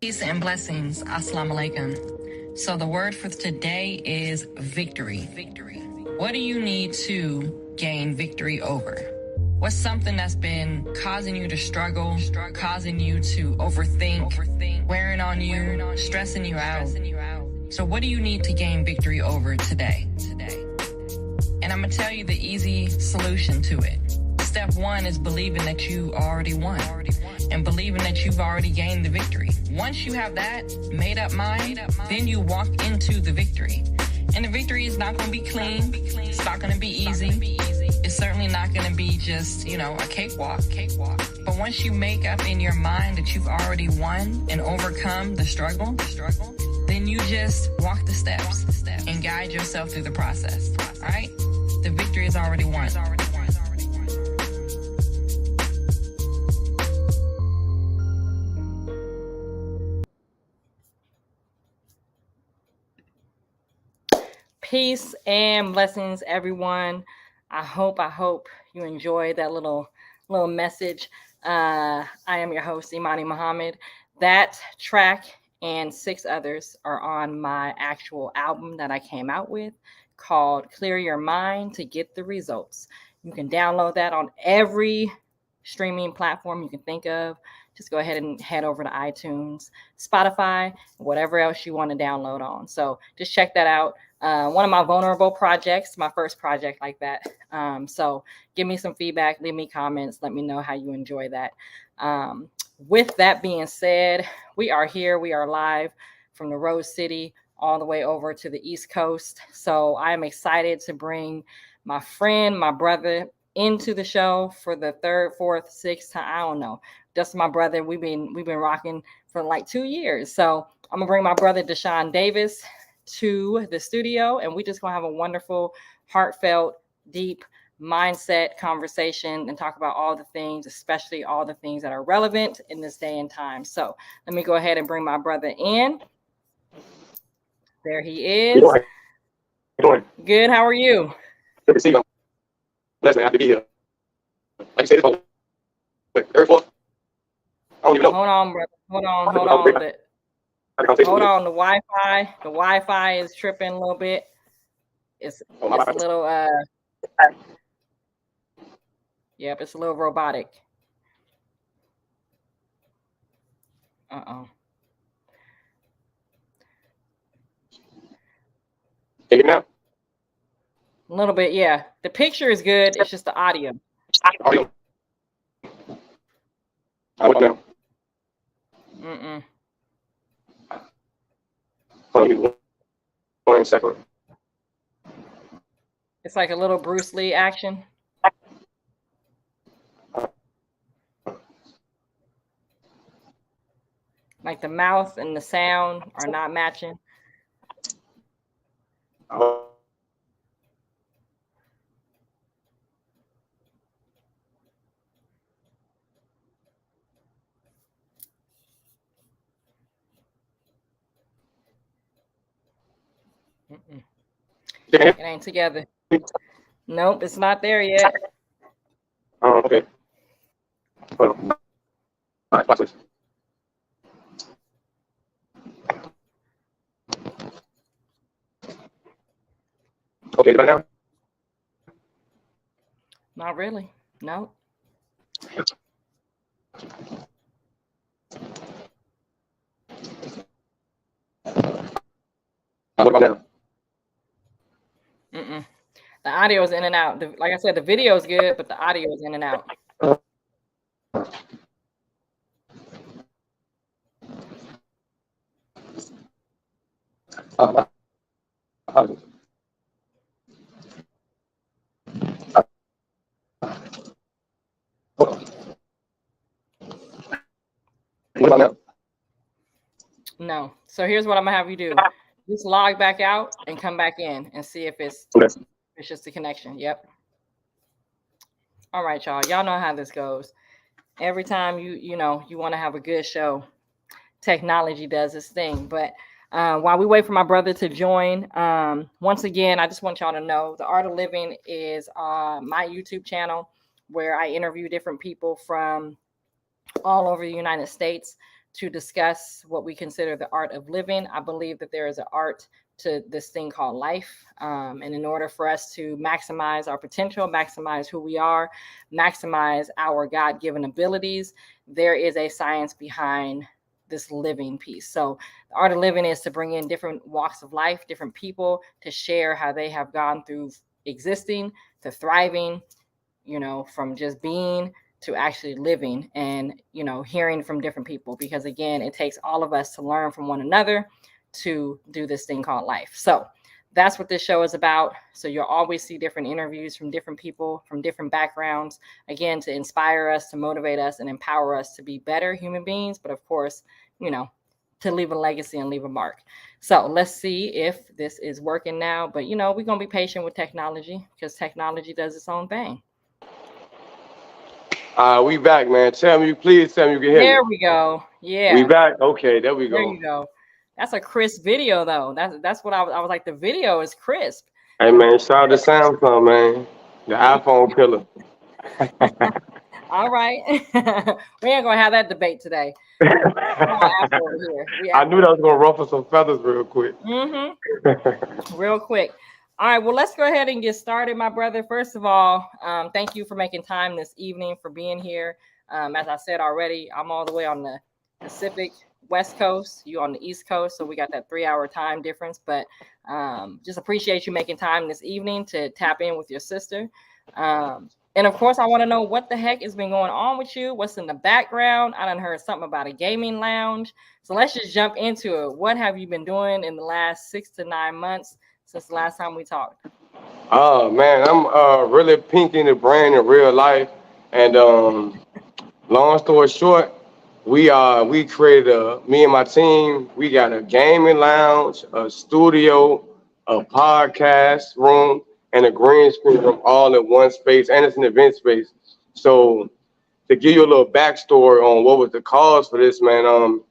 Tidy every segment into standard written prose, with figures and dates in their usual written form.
Peace and blessings. Assalamu alaikum. So the word for today is victory. Victory. What do you need to gain victory over? What's something that's been causing you to struggle, causing you to overthink, wearing on you, stressing you out? So what do you need to gain victory over today? And I'm going to tell you the easy solution to it. Step one is believing that you already won and believing that you've already gained the victory. Once you have that made up mind, then you walk into the victory. And the victory is not going to be clean. It's not going to be easy. It's certainly not going to be just, a cakewalk. But once you make up in your mind that you've already won and overcome the struggle, then you just walk the steps and guide yourself through the process. All right? The victory is already won. Peace and blessings, everyone. I hope you enjoyed that little message. I am your host, Imani Muhammad. That track and 6 others are on my actual album that I came out with called Clear Your Mind to Get the Results. You can download that on every streaming platform you can think of. Just go ahead and head over to iTunes, Spotify, whatever else you want to download on. So just check that out. One of my vulnerable projects, my first project like that. So give me some feedback, leave me comments, let me know how you enjoy that. With that being said, we are here. We are live from the Rose City all the way over to the East Coast. So I am excited to bring my friend, my brother into the show for the 3rd, 4th, 6th time. I don't know. Just my brother. We've been rocking for like 2 years. So I'm gonna bring my brother Deshaun Davis to the studio, and we just gonna have a wonderful, heartfelt, deep mindset conversation and talk about all the things, especially all the things that are relevant in this day and time. So let me go ahead and bring my brother in. There he is. How you doing? Good. How are you? Good to see you. Blessed man, happy to be here. Like you said, it's about 3rd, 4th. I don't even know. Hold on, brother. Hold on. Hold on. The Wi-Fi is tripping a little bit. It's a little yep, it's a little robotic. Can you hear me now? A little bit, yeah. The picture is good. It's just the audio. Audio. What now? Hold on, 1 second. It's like a little Bruce Lee action. Like the mouth and the sound are not matching. It ain't together. Nope, it's not there yet. Oh, okay. Hold on. All right, watch this. Okay, right now? Not really. No. What about now? The audio is in and out. Like I said, the video is good, but the audio is in and out. What about now? No. So here's what I'm gonna have you do. Just log back out and come back in and see if it's just a connection. Yep. All right, y'all. Y'all know how this goes. Every time you want to have a good show, technology does its thing. But while we wait for my brother to join, once again, I just want y'all to know The Art of Living is my YouTube channel where I interview different people from all over the United States to discuss what we consider the art of living. I believe that there is an art to this thing called life. And in order for us to maximize our potential, maximize who we are, maximize our God-given abilities, there is a science behind this living piece. So the art of living is to bring in different walks of life, different people to share how they have gone through existing to thriving, from just being to actually living, and, hearing from different people, because again, it takes all of us to learn from one another to do this thing called life. So that's what this show is about. So you'll always see different interviews from different people, from different backgrounds, again, to inspire us, to motivate us, and empower us to be better human beings. But of course, to leave a legacy and leave a mark. So let's see if this is working now. But, we're going to be patient with technology, because technology does its own thing. We back, man. Please tell me you can hear me. There we go. Yeah. We back. Okay, there we go. There you go. That's a crisp video, though. That's what I was like. The video is crisp. Hey, man, shout out to Samsung, man. The iPhone killer. All right. We ain't going to have that debate today. I knew that was going to ruffle some feathers real quick. Real quick. All right. Well, let's go ahead and get started, my brother. First of all, thank you for making time this evening, for being here. As I said already, I'm all the way on the Pacific West Coast, you on the East Coast, so we got that 3-hour time difference. But just appreciate you making time this evening to tap in with your sister. And of course, I want to know what the heck has been going on with you. What's in the background? I done heard something about a gaming lounge. So let's just jump into it. What have you been doing in the last 6 to 9 months since the last time we talked? Oh, man, I'm really pinking the brain in real life. And long story short, we created me and my team, we got a gaming lounge, a studio, a podcast room, and a green screen room all in one space, and it's an event space. So to give you a little backstory on what was the cause for this, man,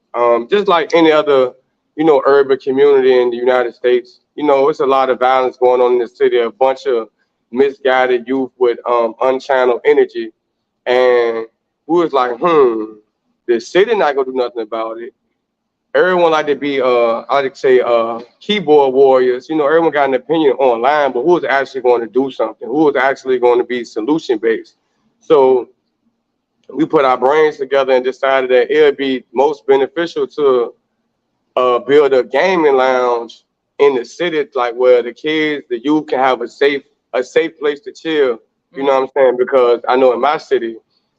just like any other, urban community in the United States, it's a lot of violence going on in the city, a bunch of misguided youth with unchanneled energy. And we was like, the city not gonna do nothing about it. Everyone like to be, I like to say, keyboard warriors. Everyone got an opinion online, but who's actually going to do something? Who is actually going to be solution based? So we put our brains together and decided that it would be most beneficial to build a gaming lounge in the city, like where the kids, the youth can have a safe place to chill. You know what I'm saying? Because I know in my city,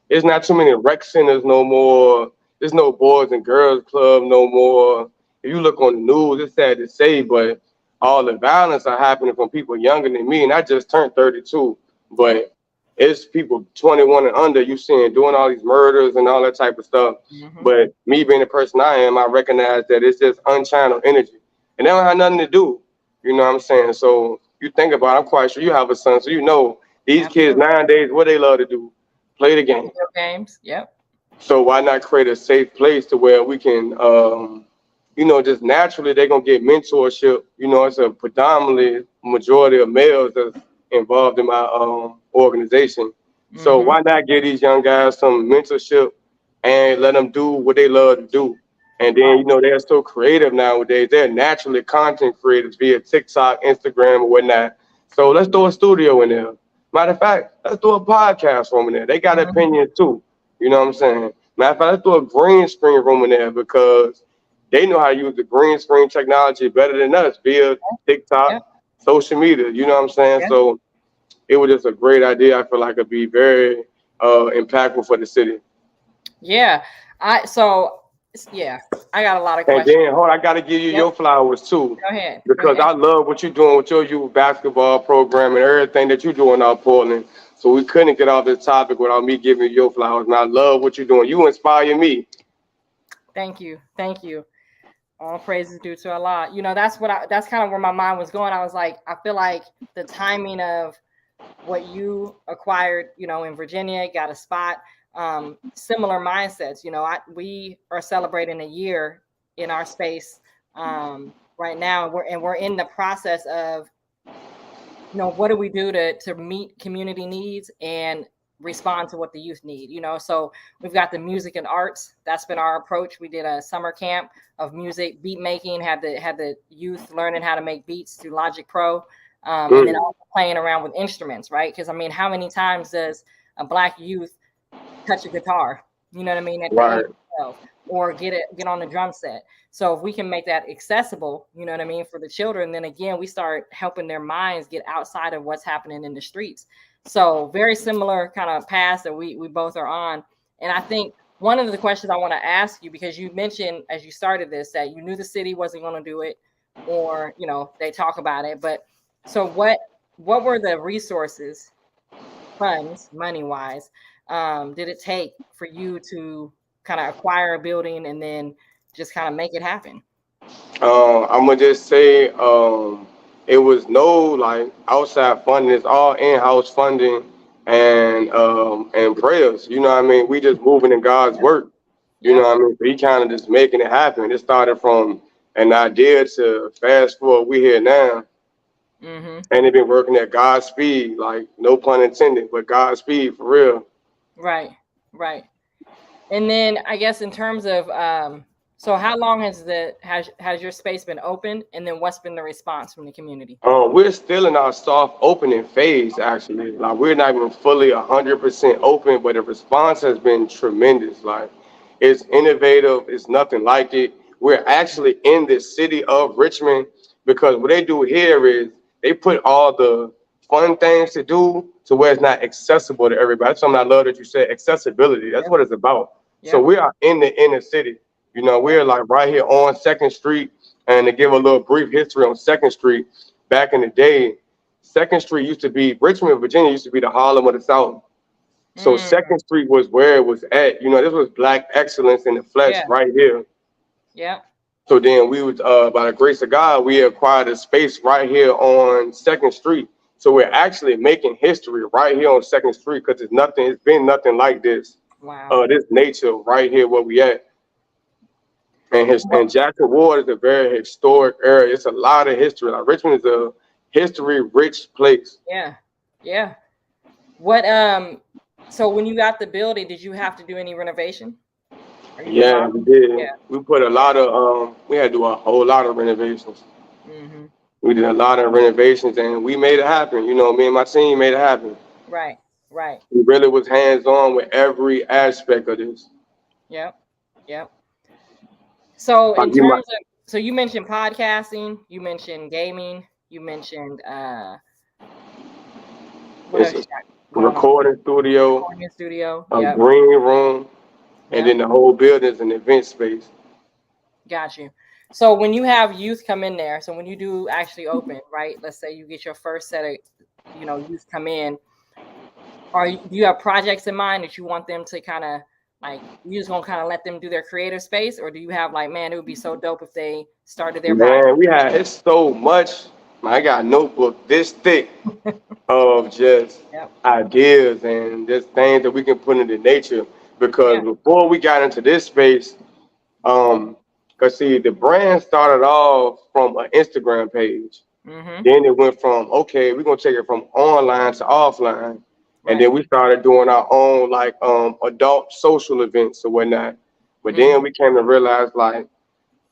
there's not too many rec centers no more. There's no boys and girls club no more. If you look on the news, it's sad to say, but all the violence are happening from people younger than me. And I just turned 32, but it's people 21 and under you seeing doing all these murders and all that type of stuff. But me being the person I am, I recognize that it's just unchanneled energy. And they don't have nothing to do. You know what I'm saying? So you think about it, I'm quite sure you have a son, so these kids nowadays, what they love to do, play the game. Video games, yep. So why not create a safe place to where we can, just naturally they're going to get mentorship. It's a predominantly majority of males that's involved in my organization. So why not give these young guys some mentorship and let them do what they love to do? And then, they're so creative nowadays. They're naturally content creators via TikTok, Instagram, or whatnot. So let's throw a studio in there. Matter of fact, let's do a podcast room in there. They got opinions too. You know what I'm saying? Matter of fact, let's do a green screen room in there because they know how to use the green screen technology better than us via TikTok, social media. You know what I'm saying? So it was just a great idea. I feel like it'd be very impactful for the city. Yeah. I got a lot of questions. And then, I got to give you your flowers too. Go ahead. Because I love what you're doing with your youth basketball program and everything that you're doing out Portland. So we couldn't get off this topic without me giving you your flowers. And I love what you're doing. You inspire me. Thank you. All praises due to Allah. That's kind of where my mind was going. I was like, I feel like the timing of what you acquired, in Virginia, got a spot. Similar mindsets. We are celebrating a year in our space right now. We're in the process of, what do we do to meet community needs? And respond to what the youth need, you know. So we've got the music and arts. That's been our approach. We did a summer camp of music, beat making, had the youth learning how to make beats through Logic Pro, and then also playing around with instruments, right? Because I mean, how many times does a Black youth touch a guitar? You know what I mean? At the age of 12, or get on the drum set. So if we can make that accessible, you know what I mean, for the children, then again, we start helping their minds get outside of what's happening in the streets. So very similar kind of paths that we both are on. And I think one of the questions I want to ask you, because you mentioned as you started this, that you knew the city wasn't going to do it, or, you know, they talk about it. But so what were the resources, funds, money wise, did it take for you to kind of acquire a building and then just kind of make it happen? I'm gonna just say it was no like outside funding. It's all in-house funding and prayers. You know what I mean? We just moving in God's work. You know what I mean? So he kind of just making it happen. It started from an idea to fast forward. We here now, and they've been working at God's speed, like no pun intended, but God's speed for real. Right. And then I guess in terms of so how long has your space been open, and then what's been the response from the community? We're still in our soft opening phase, actually. Like we're not even fully 100% open, but the response has been tremendous. Like it's innovative. It's nothing like it. We're actually in the city of Richmond because what they do here is they put all the fun things to do to where it's not accessible to everybody. That's something I love that you said, accessibility. That's what it's about. So we are in the inner city. You know, we're like right here on Second Street. And to give a little brief history on Second Street, back in the day, Second Street used to be Richmond, Virginia used to be the Harlem of the South. So Second Street was where it was at. You know, this was Black excellence in the flesh right here. Yeah. So then we was by the grace of God, we acquired a space right here on Second Street. So we're actually making history right here on Second Street because it's been nothing like this. Wow. This nature right here where we at. And Jackson Ward is a very historic area. It's a lot of history. Like Richmond is a history-rich place. Yeah. What so when you got the building, did you have to do any renovation? Yeah, we did. Yeah. We put a lot of we had to do a whole lot of renovations. We did a lot of renovations and we made it happen. You know, me and my team made it happen. Right. We really was hands-on with every aspect of this. Yep. So in terms of, so you mentioned podcasting, you mentioned gaming, you mentioned what else? Recording studio, a green room, and then the whole building is an event space. Got you. So when you have youth come in there, so when you do actually open, right? Let's say you get your first set of, you know, youth come in. Do you have projects in mind that you want them to kind of like, you just gonna kind of let them do their creative space, or do you have like, man, it would be so dope if they started their project? It's so much. I got a notebook this thick of just ideas and just things that we can put into nature. Because before we got into this space, because see, the brand started off from an Instagram page. Then it went from, okay, we're gonna take it from online to offline. And then we started doing our own like adult social events or whatnot. But then we came to realize like,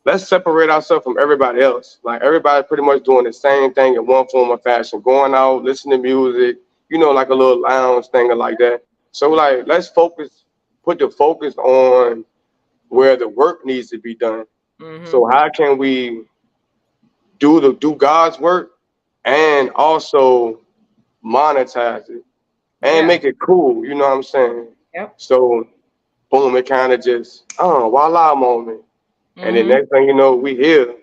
let's separate ourselves from everybody else. Like everybody pretty much doing the same thing in one form or fashion, going out, listening to music, you know, like a little lounge thing or like that. So like, let's put the focus on where the work needs to be done. So how can we do God's work and also monetize it? And make it cool, you know what I'm saying? So, boom, it kind of just, voila moment. And then next thing you know, we here.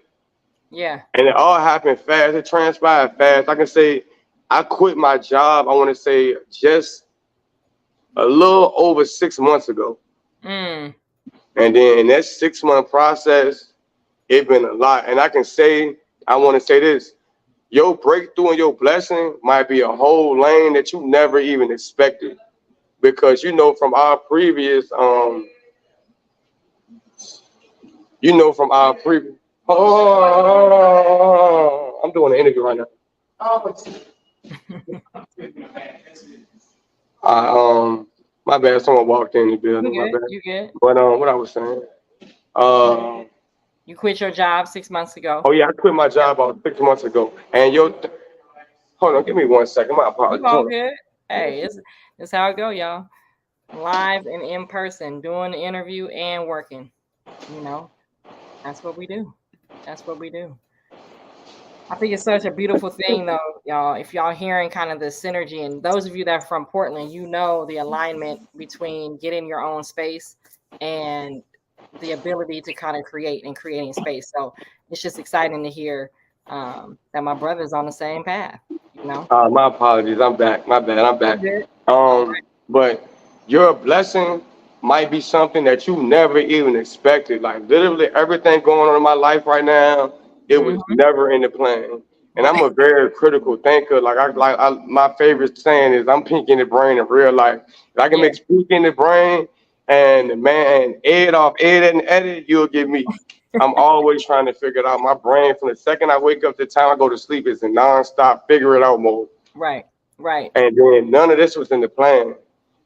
And it all happened fast. It transpired fast. I can say I quit my job, I want to say just a little over 6 months ago. And then in that 6-month process, it's been a lot. And I can say, I want to say this. Your breakthrough and your blessing might be a whole lane that you never even expected. Because, you know, from our previous, I'm doing an interview right now. I my bad. Someone walked in the You building. My good? bad. You good? But what I was saying. Uh, You quit your job 6 months ago. oh yeah, I quit my job about 6 months ago. And hold on, give me 1 second. My You apologies. all Hold on. good? Hey, it's how it go, y'all. Live and in person, doing the interview and working. You know, that's what we do. That's what we do. I think it's such a beautiful thing, though, y'all. If y'all hearing kind of the synergy, and those of you that are from Portland, you know the alignment between getting your own space and the ability to kind of create and creating space. So it's just exciting to hear that my brother's on the same path. You know, My apologies. I'm back. My bad. I'm you back. good? All But your blessing might be something that you never even expected. Like literally everything going on in my life right now, it right. was never in the plan. And I'm Right. a very critical thinker. My favorite saying is I'm pink in the brain in real life. If I can Yeah. make pink in the brain and man Ed and edit, you'll get me. I'm always trying to figure it out. My brain from the second I wake up to the time I go to sleep is in nonstop figure it out mode. Right. Right. And then none of this was in the plan.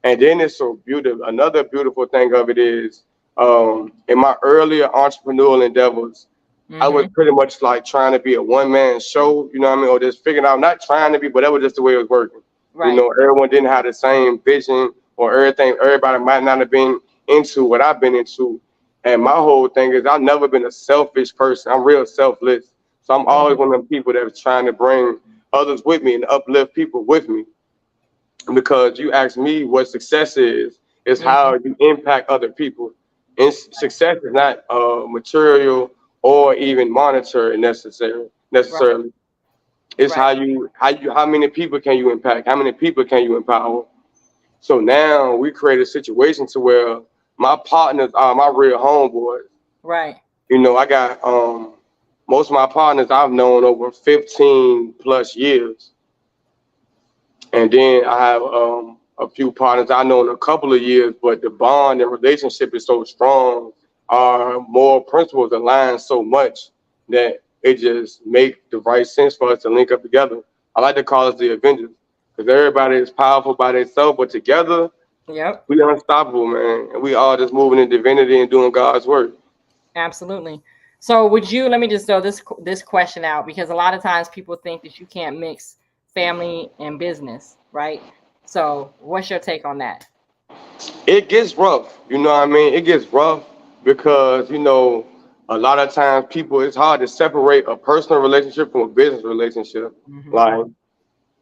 And then it's so beautiful. Another beautiful thing of it is, in my earlier entrepreneurial endeavors, I was Mm-hmm. pretty much like trying to be a one man show, you know what I mean, or just figuring out not trying to be, but that was just the way it was working. You Right. know, everyone didn't have the same vision or everything. Everybody might not have been into what I've been into. And my whole thing is I've never been a selfish person. I'm real selfless. So I'm always Mm-hmm. one of them people that's trying to bring others with me and uplift people with me, because you asked me what success is Mm-hmm. how you impact other people. And success is not material or even monetary Right. necessarily. It's Right. how many people can you impact? How many people can you empower? So now we create a situation to where my partners are my real homeboys. Right. You know, I got most of my partners I've known over 15 plus years. And then I have a few partners I know in a couple of years, but the bond and relationship is so strong. Our moral principles align so much that it just make the right sense for us to link up together. I like to call us the Avengers because everybody is powerful by themselves, but together Yep. we unstoppable, man. And we all just moving in divinity and doing God's work. Absolutely. So would you, let me just throw this question out, because a lot of times people think that you can't mix family and business, right? So what's your take on that? It gets rough, you know what I mean? It gets rough because, a lot of times people, it's hard to separate a personal relationship from a business relationship. Mm-hmm. Like,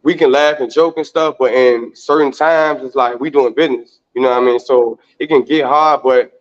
we can laugh and joke and stuff, but in certain times, it's like we doing business, you know what I mean? So it can get hard, but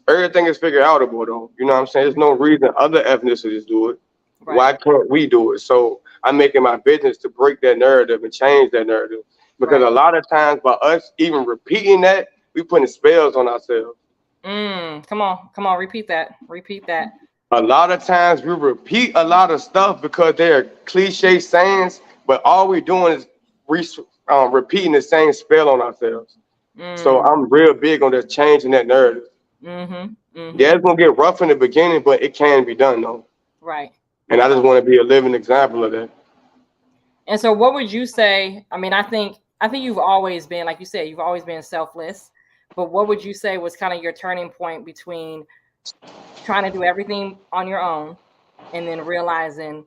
everything is figured outable, though. You know what I'm saying? There's no reason other ethnicities do it. Right. Why can't we do it? So I'm making my business to break that narrative and change that narrative. Because Right. a lot of times, by us even repeating that, we putting spells on ourselves. Come on. Come on. Repeat that. Repeat that. A lot of times we repeat a lot of stuff because they're cliche sayings, but all we're doing is repeating the same spell on ourselves. So Mm. I'm real big on just changing that narrative. Mm-hmm. Yeah, Mm-hmm. it's gonna get rough in the beginning, but it can be done though. Right. And I just Right. want to be a living example of that. And so what would you say? I mean, I think you've always been, like you said, you've always been selfless. But what would you say was kind of your turning point between trying to do everything on your own and then realizing,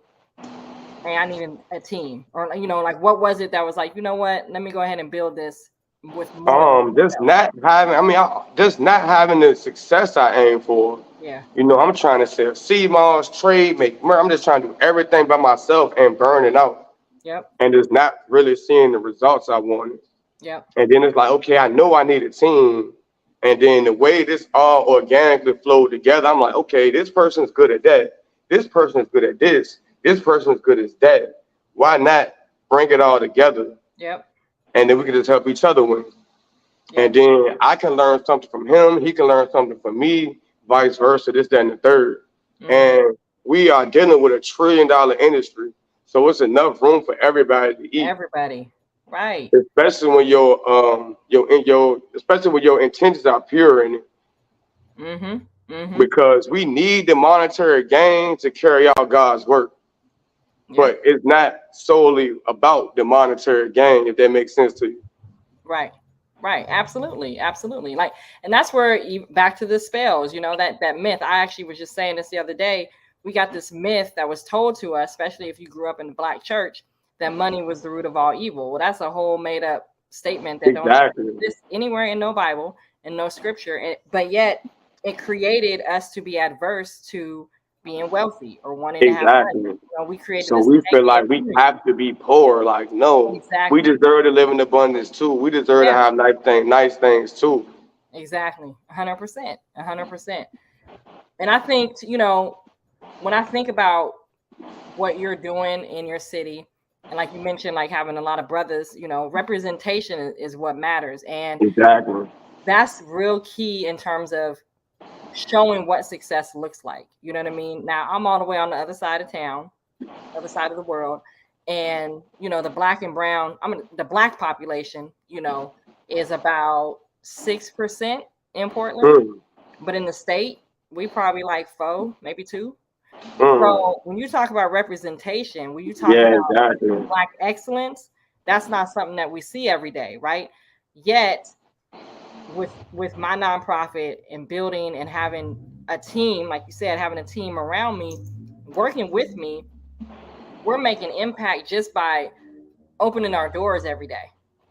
hey, I need a team? Or, like what was it that was like, you know what, let me go ahead and build this with more than Just myself? not having. I mean, just not having the success I aim for. Yeah. I'm trying to sell CMOS, trade, make. I'm just trying to do everything by myself and burn it out, Yep. and just not really seeing the results I wanted. Yep. And then it's like, okay, I know I need a team. And then the way this all organically flowed together, I'm like, okay, this person's good at that. This person is good at this. This person is good at that. Why not bring it all together? Yep. And then we can just help each other win. And Yep. then I can learn something from him. He can learn something from me, vice versa, this, that, and the third. Mm-hmm. And we are dealing with $1 trillion industry. So it's enough room for everybody to eat, Everybody. Right. especially when especially when your intentions are pure in it, Mm-hmm. Mm-hmm. because we need the monetary gain to carry out God's work. Yep. But it's not solely about the monetary gain, if that makes sense to you. Right. Right. Absolutely. Absolutely. Like, and that's where back to the spells, that myth. I actually was just saying this the other day. We got this myth that was told to us, especially if you grew up in the Black church, that money was the root of all evil. Well, that's a whole made up statement that don't exist anywhere in no Bible and no scripture. But yet it created us to be adverse to being wealthy or wanting to have money. We created So this we feel like we energy. have to be poor. Like, no, Exactly. we deserve to live in abundance too. We deserve to have nice things too. Exactly. 100%. 100%. And I think, when I think about what you're doing in your city, and like you mentioned, like having a lot of brothers, representation is what matters. And exactly, that's real key in terms of showing what success looks like. You know what I mean? Now I'm all the way on the other side of town, other side of the world. And, the black and brown, the black population, is about 6% in Portland. But in the state, we probably like 4, maybe 2. So when you talk about representation, when you talk about black excellence, that's not something that we see every day, right? Yet with my nonprofit and building and having a team, like you said, having a team around me, working with me, we're making impact just by opening our doors every day.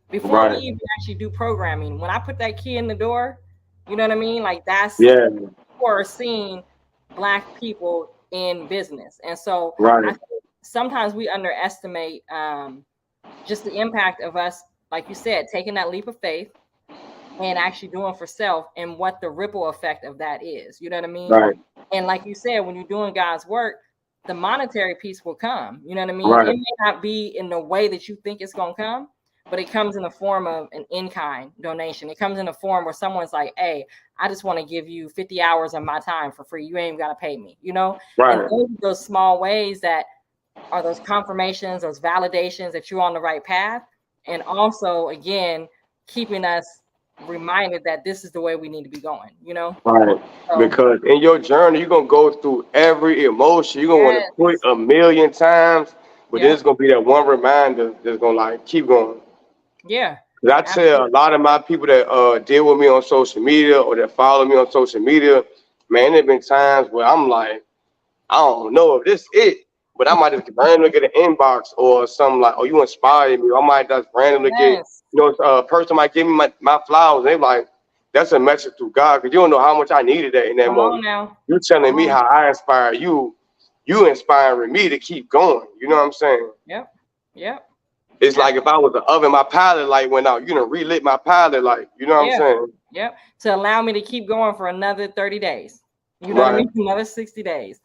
Before we even actually do programming, when I put that key in the door, you know what I mean? Like that's for seeing black people in business. And so I think sometimes we underestimate just the impact of us, like you said, taking that leap of faith and actually doing for self and what the ripple effect of that is. You know what I mean? Right. And like you said, when you're doing God's work, the monetary piece will come. You know what I mean? It may not be in the way that you think it's going to come, but it comes in the form of an in-kind donation. It comes in a form where someone's like, hey, I just want to give you 50 hours of my time for free. You ain't got to pay me, And those small ways that are those confirmations, those validations that you're on the right path. And also, again, keeping us reminded that this is the way we need to be going, Right. So, because in your journey, you're going to go through every emotion. You're going to want to quit 1,000,000 times, but then it's going to be that one reminder that's going to like keep going. Yeah. I tell a lot of my people that deal with me on social media or that follow me on social media, man, there's been times where I'm like, I don't know if this it, but I might just randomly get an inbox or something like, oh, you inspired me. Or I might just randomly get, a person might give me my flowers. And they're like, that's a message through God, because you don't know how much I needed that in that moment. You're telling me how I inspire you. You inspiring me to keep going. You know what I'm saying? Yep. Yep. It's like if I was the oven, my pilot light went out. Relit my pilot light. You know what I'm saying? Yep. To allow me to keep going for another 30 days. You know what I mean? Another 60 days.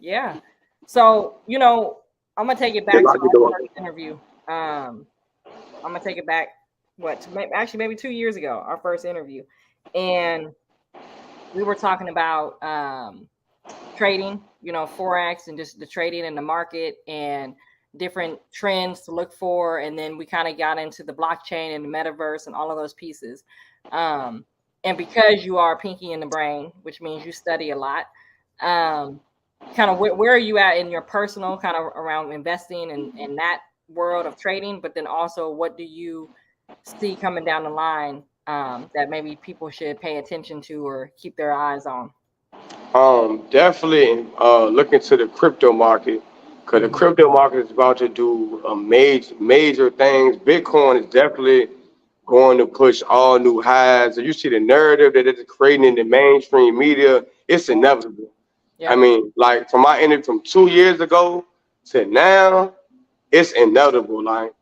Yeah. So, I'm going to take it back to our first interview. I'm going to take it back, maybe 2 years ago, our first interview. And we were talking about trading, Forex and just the trading in the market and different trends to look for. And then we kind of got into the blockchain and the metaverse and all of those pieces. And because you are pinky in the brain, which means you study a lot, kind of where are you at in your personal kind of around investing and in that world of trading, but then also what do you see coming down the line that maybe people should pay attention to or keep their eyes on? Definitely look into the crypto market, because the crypto market is about to do major things. Bitcoin is definitely going to push all new highs. You see the narrative that it's creating in the mainstream media, it's inevitable. Yeah. I mean, like from my interview from 2 years ago to now, it's inevitable. Like,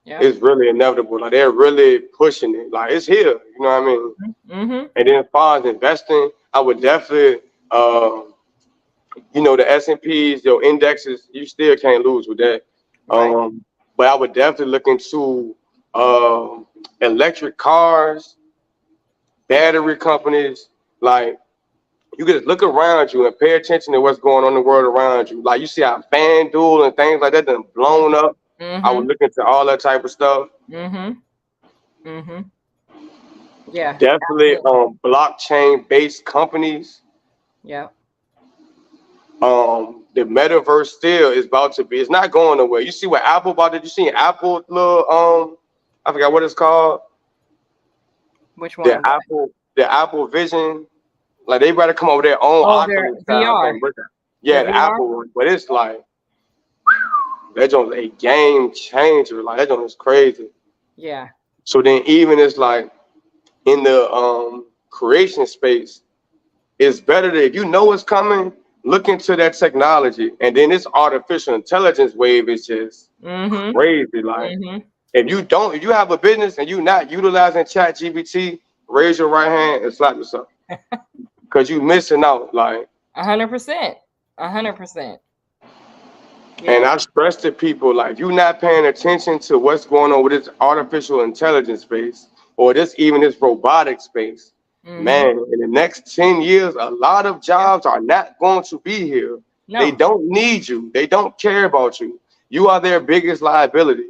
it's really inevitable. Like, they're really pushing it. Like, it's here. You know what I mean? Mm-hmm. And then as far as investing, I would definitely, the S&Ps, your indexes, you still can't lose with that. Right. But I would definitely look into electric cars, battery companies. Like, you can just look around you and pay attention to what's going on in the world around you. Like, you see how FanDuel and things like that done blown up. Mm-hmm. I would look into all that type of stuff. Mm-hmm. Mm-hmm. Yeah. Definitely blockchain-based companies. Yeah. The metaverse still is about to be, it's not going nowhere. You see what Apple about to, you seen Apple little, I forgot what it's called. Which The one? Apple Vision, like they better come up with their own Oh, their Oculus style VR. thing. But The yeah, the VR. Apple one, but it's like that joint's a game changer. Like that joint is crazy. Yeah. So then even it's like in the creation space, it's better that if you know what's coming, look into that technology. And then this artificial intelligence wave is just Mm-hmm. crazy. Like Mm-hmm. if you have a business and you're not utilizing Chat GPT, raise your right hand and slap yourself. Cause you missing out. Like 100%. 100%. and Yeah. I stress to people like you not paying attention to what's going on with this artificial intelligence space or this robotic space. Mm-hmm. Man, in the next 10 years, a lot of Yeah. jobs are not going to be here. They No. don't need you. They don't care about you. You are their biggest liability.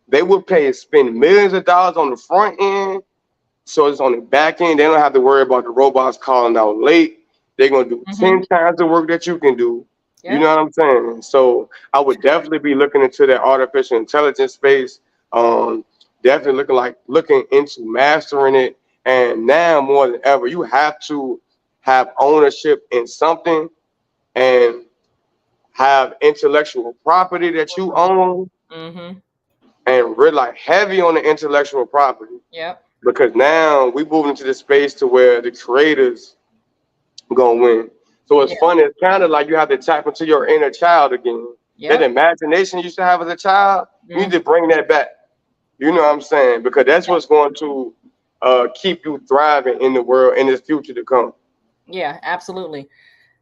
They will spend millions of dollars on the front end, so it's on the back end. They don't have to worry about the robots calling out late. They're gonna do Mm-hmm. 10 times the work that you can do. You know Yep. what I'm saying? So I would definitely be looking into that artificial intelligence space. Um, definitely looking into mastering it. And now more than ever, you have to have ownership in something and have intellectual property that you own Mm-hmm. and rely heavy on the intellectual property Yep. because now we moving into the space to where the creators gonna win. So it's Yeah. funny. It's kind of like you have to tap into your inner child again. That Yep. imagination you used to have as a child, you need Mm-hmm. to bring that back. You know what I'm saying? Because that's what's going to keep you thriving in the world in this future to come. Yeah, absolutely.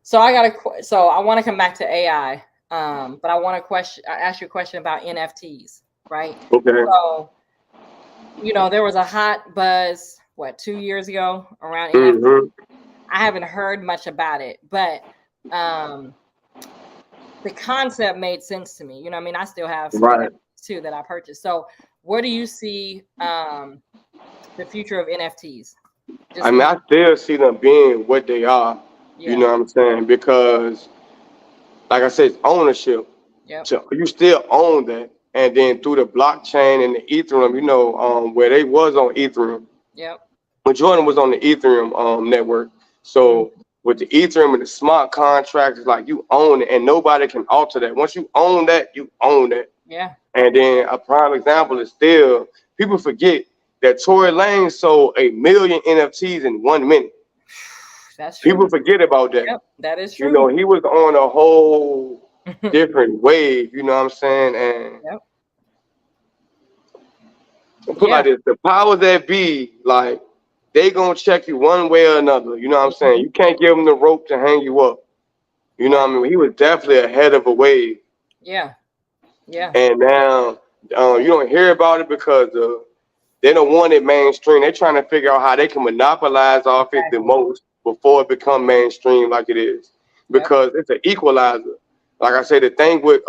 So I want to come back to AI. But I ask you a question about NFTs, right? Okay. So, there was a hot buzz, 2 years ago around NFT. Hmm. I haven't heard much about it, but um, the concept made sense to me. I mean, I still have some Right. NFTs too that I purchased. So, where do you see the future of NFTs? I Just mean, I still see them being what they are. You yeah, know what I'm saying? Because, like I said, it's ownership. yep, So you still own that. And then through the blockchain and the Ethereum, where they was on Ethereum, yep, but Jordan was on the Ethereum network. mm, So with the Ethereum and the smart contracts, it's like you own it and nobody can alter that. Once you own that, you own that. yeah, And then a prime example is still people forget that Tory Lane sold 1 million NFTs in 1 minute. that's People true. forget about that. Yep, that is true. He was on a whole Yep, different wave, you know what I'm saying? And put yeah, like this, the powers that be, like, they gonna check you one way or another. You know what I'm saying? mhm, You can't give them the rope to hang you up. You know right, what I mean? He was definitely ahead of a wave. yeah, yeah, And now you don't hear about it because they don't want it mainstream. They're trying to figure out how they can monopolize off it the exactly. most before it become mainstream like it is. Yep, Because it's an equalizer. Like I said, the thing with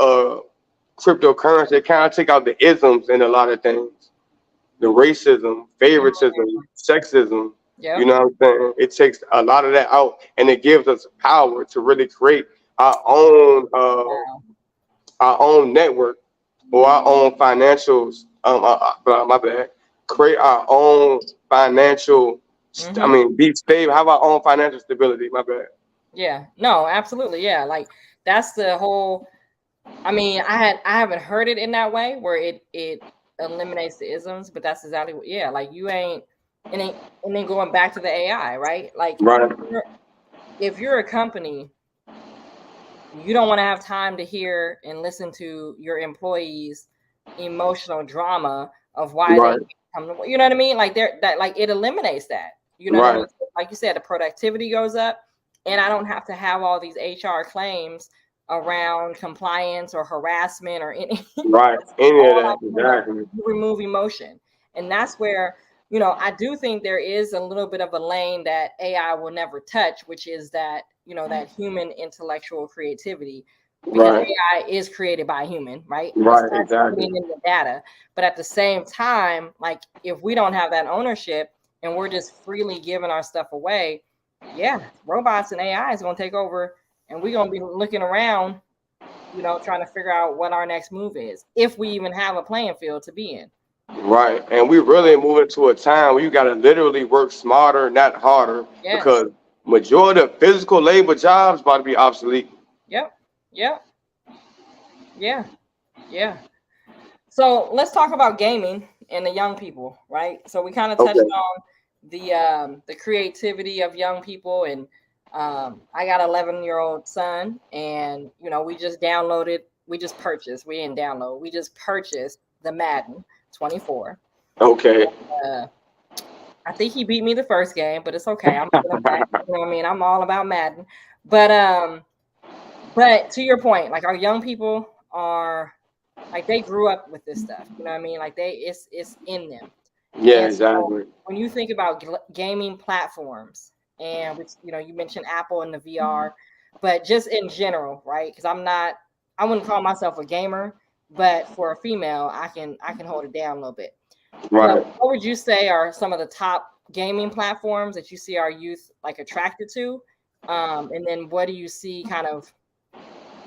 cryptocurrency, they kind of take out the isms in a lot of things. The racism, mhm, favoritism, sexism. You yep, know what I'm saying? It takes a lot of that out, and it gives us power to really create our own wow, network or our own financials. My bad. Create our own financial. I hmm, mean, be stable. Have our own financial stability. My bad. yeah, no, absolutely, yeah, like that's the whole. I mean, I haven't heard it in that way where it eliminates the isms, but that's exactly what. Yeah, like you ain't and then going back to the AI, right? Like Right. if you're a company, you don't want to have time to hear and listen to your employees' emotional drama of why they Right. can't come to, you know what I mean? Like like it eliminates that. You know what I Right. mean? Like you said, the productivity goes up, and I don't have to have all these HR claims around compliance or harassment or any Right. it's Any of all that. out the window. Exactly. You remove emotion. And that's where, I do think there is a little bit of a lane that AI will never touch, which is that, that human intellectual creativity, because Right. AI is created by a human, right? Right. Besides Exactly. putting in the data. But at the same time, like if we don't have that ownership and we're just freely giving our stuff away, yeah, robots and AI is going to take over, and we're going to be looking around, trying to figure out what our next move is, if we even have a playing field to be in. Right. And we really moving to a time where you got to literally work smarter, not harder, Yes. because majority of physical labor jobs about to be obsolete. Yep. Yep. Yeah. Yeah. So let's talk about gaming and the young people, right? So we kind of touched Okay. on the creativity of young people, and I got an 11-year-old son, and we just downloaded, we just purchased, we didn't download, we just purchased the Madden 24. Okay. Uh, I think he beat me the first game, but it's okay. I'm gonna back. You know what I mean? I'm all about Madden, but but to your point, like our young people are like they grew up with this stuff. You know what I mean? Like it's in them. Yeah, And so exactly. when you think about gaming platforms, and which you mentioned Apple and the VR, but just in general, right? Because I wouldn't call myself a gamer, but for a female, I can hold it down a little bit. But Right. what would you say are some of the top gaming platforms that you see our youth like attracted to? And then what do you see kind of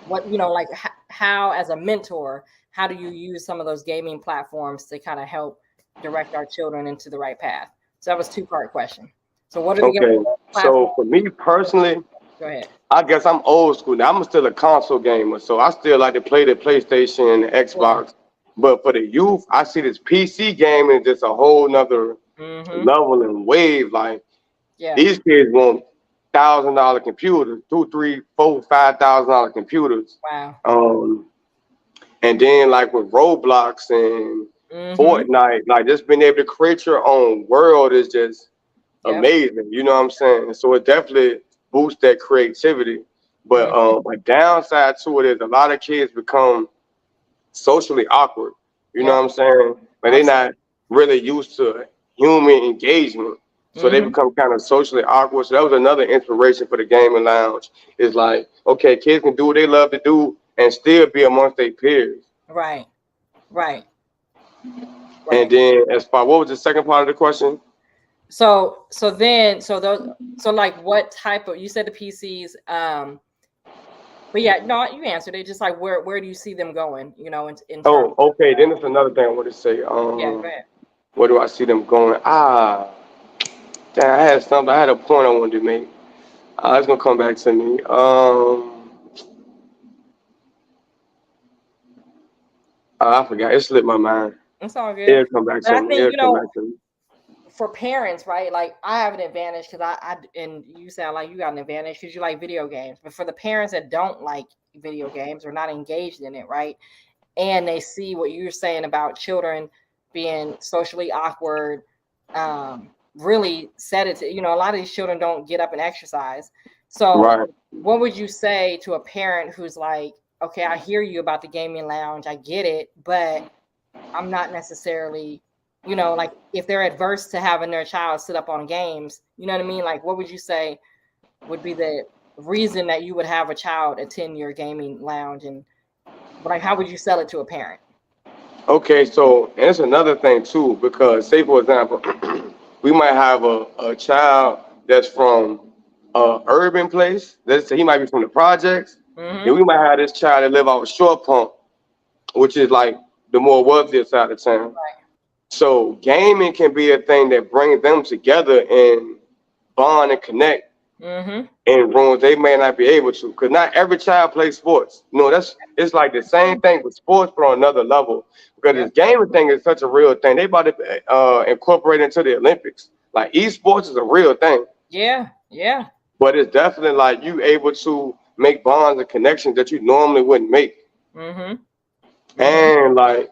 what like how as a mentor, how do you use some of those gaming platforms to kind of help direct our children into the right path? So that was two-part question. So what are the gaming Okay. platforms? So for me personally, Go ahead. I guess I'm old school now. I'm still a console gamer, so I still like to play the PlayStation and the Yeah. Xbox. But for the youth, I see this PC gaming just a whole nother Mm-hmm. level and wave. Like Yeah. these kids want $1,000 computers, two, three, four, $5,000 computers. Wow. Um, and then like with Roblox and Mm-hmm. Fortnite, like just being able to create your own world is just Yep. amazing. You know what I'm saying? So it definitely boosts that creativity. But Mm, a downside to it is a lot of kids become socially awkward. You know yep. what I'm saying? Like they're Absolutely. not really used to human engagement. So they Mm-hmm. become kind of socially awkward. So that was another inspiration for the gaming lounge. Is like, okay, kids can do what they love to do and still be amongst their peers. Right. Right. And Right. then as far what was the second part of the question? So like what type of, you said the PCs, but yeah, no, you answered it. Just like where do you see them going? In terms Oh, of okay. Then there's another thing I want to say. yeah, go ahead. Where do I see them going? Damn, I had something. I had a point I wanted to make. It's gonna come back to me. I forgot. It slipped my mind. It's all good. It'll come back But to I me. think, It'll come back to me. for parents, right? Like I have an advantage because I and you sound like you got an advantage because you like video games. But for the parents that don't like video games or not engaged in it, right? And they see what you're saying about children being socially awkward, really sedative. A lot of these children don't get up and exercise. So Right. what would you say to a parent who's like, okay, I hear you about the gaming lounge, I get it, but I'm not necessarily, like if they're adverse to having their child sit up on games, you know what I mean? Like what would you say would be the reason that you would have a child attend your gaming lounge, and like how would you sell it to a parent? Okay. So and it's another thing too, because say for example, we might have a child that's from a urban place. Let's say he might be from the projects. Then Mm-hmm. we might have this child that live out Short Pump, which is like the more wealthier side of town. Right. So gaming can be a thing that brings them together and bond and connect Mm-hmm. in rooms they may not be able to. Because not every child plays sports. That's it's like the same thing with sports but on another level. Because Yep. this gaming thing is such a real thing. They about to incorporate into the Olympics. Like esports is a real thing. Yeah. Yeah. But it's definitely like you able to make bonds and connections that you normally wouldn't make. Mm-hmm. Mm-hmm. And like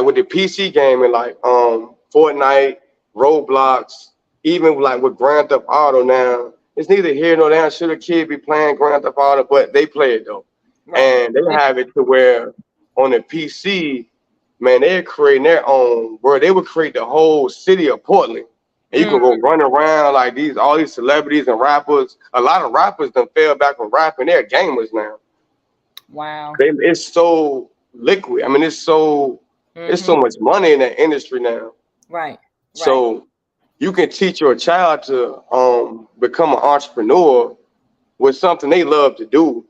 with the PC gaming, like Fortnite, Roblox, even like with Grand Theft Auto now, it's neither here nor there. Should a kid be playing Grand Theft Auto, but they play it though, Right. and they have it to where on the PC, man, they're creating their own. Where they would create the whole city of Portland, and you Mm, can go run around like all these celebrities and rappers. A lot of rappers done fell back from rapping. They're gamers now. wow. It's so liquid. I mean, it's Mm-hmm. so much money in that industry now. Right. Right. So you can teach your child to become an entrepreneur with something they love to do.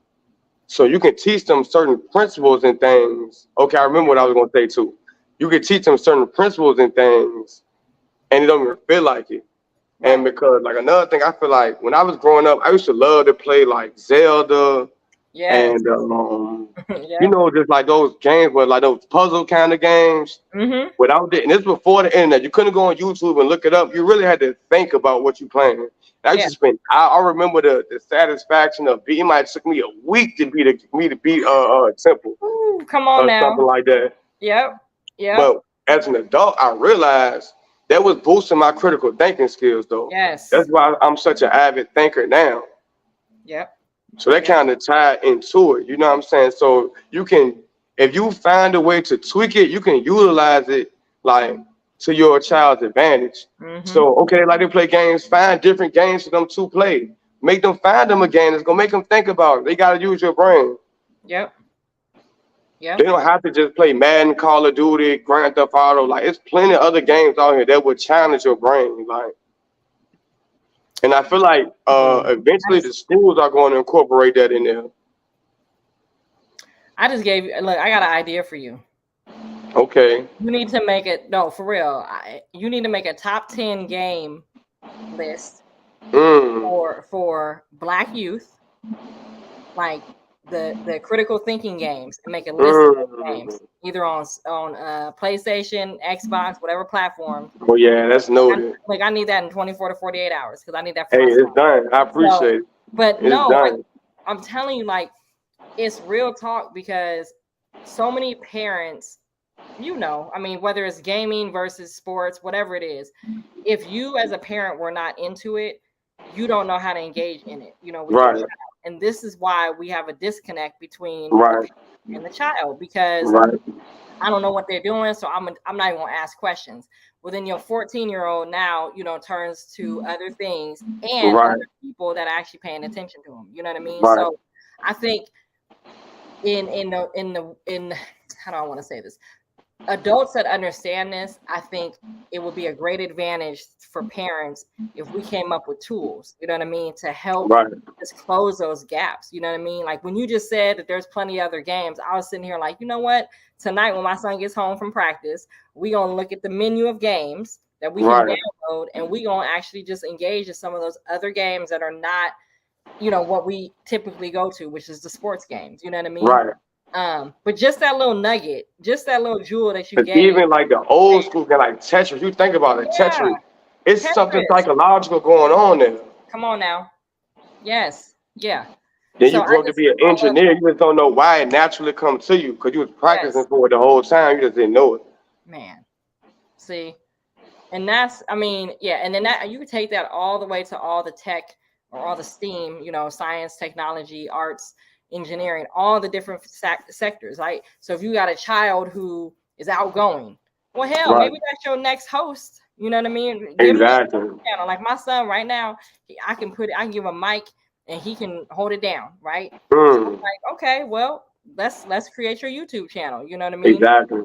So you can teach them certain principles and things. Okay, I remember what I was gonna say too. you can teach them certain principles and things, and it don't even feel like it. And Right. because like another thing, I feel like when I was growing up, I used to love to play like Zelda Yes. and you Yep. know, just like those games, but like those puzzle kind of games. Mm-hmm. Without it, and this before the internet, you couldn't go on YouTube and look it up. You really had to think about what you playing. And I used Yeah. to spend. I remember the satisfaction of beating. It might took me a week to beat Temple Ooh, come on or something now. like that. Yep. Yep. But as an adult, I realized that was boosting my critical thinking skills, though. Yes. That's why I'm such an avid thinker now. Yep. So that Yep. kind of tied into it. You know what I'm saying? So you can, if you find a way to tweak it, you can utilize it like to your child's advantage. Mm-hmm. So okay, like they play games, find different games for them to play. Make them find them a game that's gonna make them think about it. They gotta use your brain. Yep. They Yep. don't have to just play Madden, Call of Duty, Grand Theft Auto. Like it's plenty of other games out here that would challenge your brain. Like, and I feel like I eventually just the schools are going to incorporate that in there. I just gave you look, I got an idea for you. Okay. You need to make it no, for real. You need to make a top 10 game list Mm. for Black youth, like the critical thinking games, and make a list of those Mm. games, either on PlayStation, Xbox, whatever platform. Well, yeah, that's noted. I need that in 24 to 48 hours because I need that for Hey, my it's son. done. I So, appreciate it. but It's no, like done. I'm telling you, like it's real talk because so many parents, I mean, whether it's gaming versus sports, whatever it is, if you as a parent were not into it, you don't know how to engage in it, with your Right. child. And this is why we have a disconnect between the Right. parent and the child because Right. I don't know what they're doing, so I'm not even gonna ask questions. Well, then your 14-year-old now, turns to other things and other Right. people that are actually paying attention to him. You know what I mean? Right. So I think in how do I want to say this? Adults that understand this, I think it would be a great advantage for parents if we came up with tools, you know what I mean, to help Right. just close those gaps. You know what I mean? Like when you just said that there's plenty of other games, I was sitting here like, you know what? Tonight when my son gets home from practice, we gonna look at the menu of games that we can Right. download, and we gonna actually just engage in some of those other games that are not, what we typically go to, which is the sports games. You know what I mean? Right. But just that little nugget, just that little jewel that you Because gave. even like the old school can like Tetris. You think about it, Yeah, Tetris. It's something Tetris. psychological going on there. Come on now. Yes. Yeah. Then So you grow up to be an I love engineer. that. You just don't know why it naturally comes to you because you was practicing Yes, for it the whole time. You just didn't know it. man. See, and that's, I mean, yeah, and then that you could take that all the way to all the tech or all the STEAM, science, technology, arts, engineering, all the different sectors, right? So if you got a child who is outgoing, well, hell, Right. maybe that's your next host. You know what I mean? Give him a Exactly. channel. Like my son right now, I can give him a mic and he can hold it down, right? So I'm Mm. like, okay, well, let's create your YouTube channel. You know what I mean? Exactly.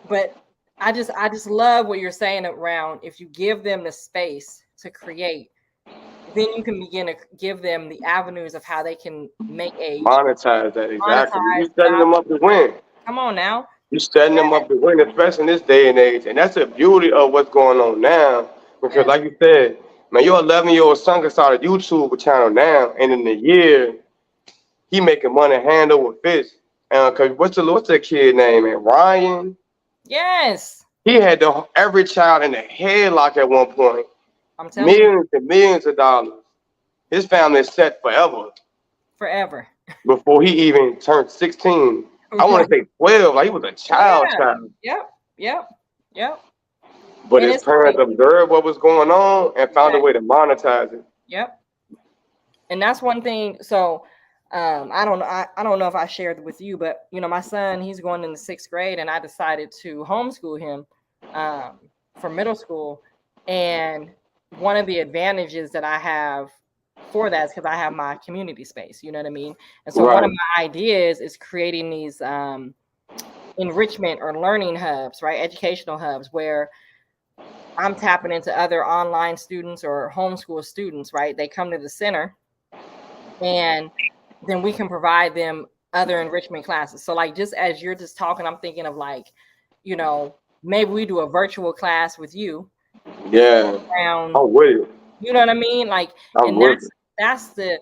But I just love what you're saying around if you give them the space to create, then you can begin to give them the avenues of how they can make a Monetize that. Exactly. monetized You setting job. them up to win. Come on now. You setting them up to win, especially in this day and age. And that's the beauty of what's going on now. Because Yes. like you said, man, your 11-year-old son can start a YouTube channel now, and in a year, he making money hand over fist. Cause what's the kid name, man? Ryan. Yes. He had every child in a headlock at one point. I'm telling you, Millions and millions of dollars. His family is set forever forever. before he even turned 16. I want to say 12, like he was a child. Yep. Yep. Yep. But And his it's parents like, observed what was going on and found a way to monetize it. yep. And that's one thing. So I don't know. I don't know if I shared with you, but my son, he's going in the 6th grade, and I decided to homeschool him for middle school. And one of the advantages that I have for that is because I have my community space. You know what I mean? And so one of Right. my ideas is creating these enrichment or learning hubs, right? Educational hubs where I'm tapping into other online students or homeschool students, right? They come to the center, and then we can provide them other enrichment classes. So like just as you're just talking, I'm thinking of like, maybe we do a virtual class with you. Yeah. Around, I'm with it. you know what I mean? Like, I'm and with it. that's the,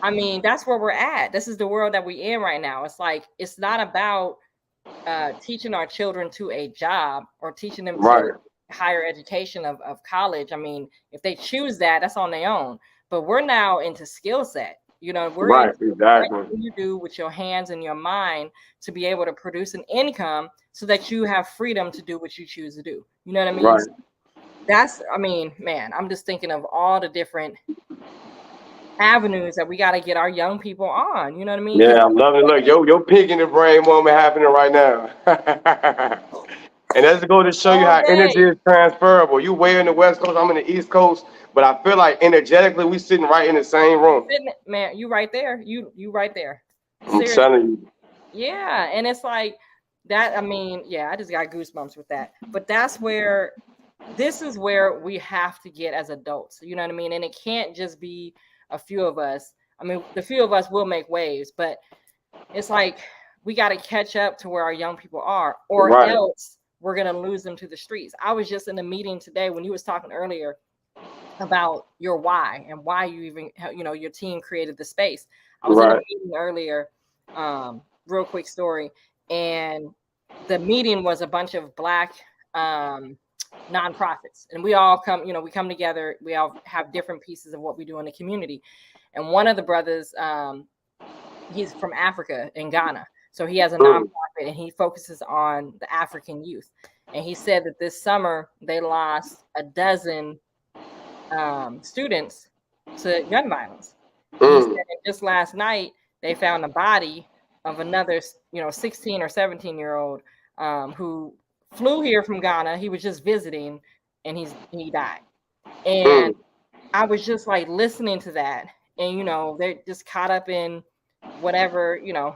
I mean, that's where we're at. This is the world that we're in right now. It's like, it's not about teaching our children to a job or teaching them Right. to higher education of college. I mean, if they choose that, that's on their own. But we're now into skill set. You know, we're Right. into Exactly. what you do with your hands and your mind to be able to produce an income so that you have freedom to do what you choose to do. You know what I mean? Right. So that's, I mean, man, I'm just thinking of all the different avenues that we got to get our young people on. You know what I mean? Yeah, I'm loving it. Look, your pig in the brain moment happening right now. And that's to go to show you All how energy day. is transferable. You way in the West Coast, I'm in the East Coast, but I feel like energetically we sitting right in the same room. Man, you right there. You right there. I'm Seriously. telling you. Yeah, and it's like that. I mean, yeah, I just got goosebumps with that. But that's where, this is where we have to get as adults. You know what I mean? And it can't just be a few of us. I mean, the few of us will make waves, but it's like we got to catch up to where our young people are, or Right. else we're gonna lose them to the streets. I was just in a meeting today when you was talking earlier about your why and why you even, you know, your team created the space. I was in a Right. meeting earlier, real quick story, and the meeting was a bunch of Black nonprofits, and we all come, you know, we come together, we all have different pieces of what we do in the community. And one of the brothers, he's from Africa, in Ghana, so he has a Mm. nonprofit and he focuses on the African youth. And he said that this summer they lost a dozen students to gun violence. And he said Mm. that just last night they found a body of another, you know, 16 or 17-year-old who flew here from Ghana. He was just visiting, and he died. And Mm. I was just like listening to that, and you know, they're just caught up in whatever, you know,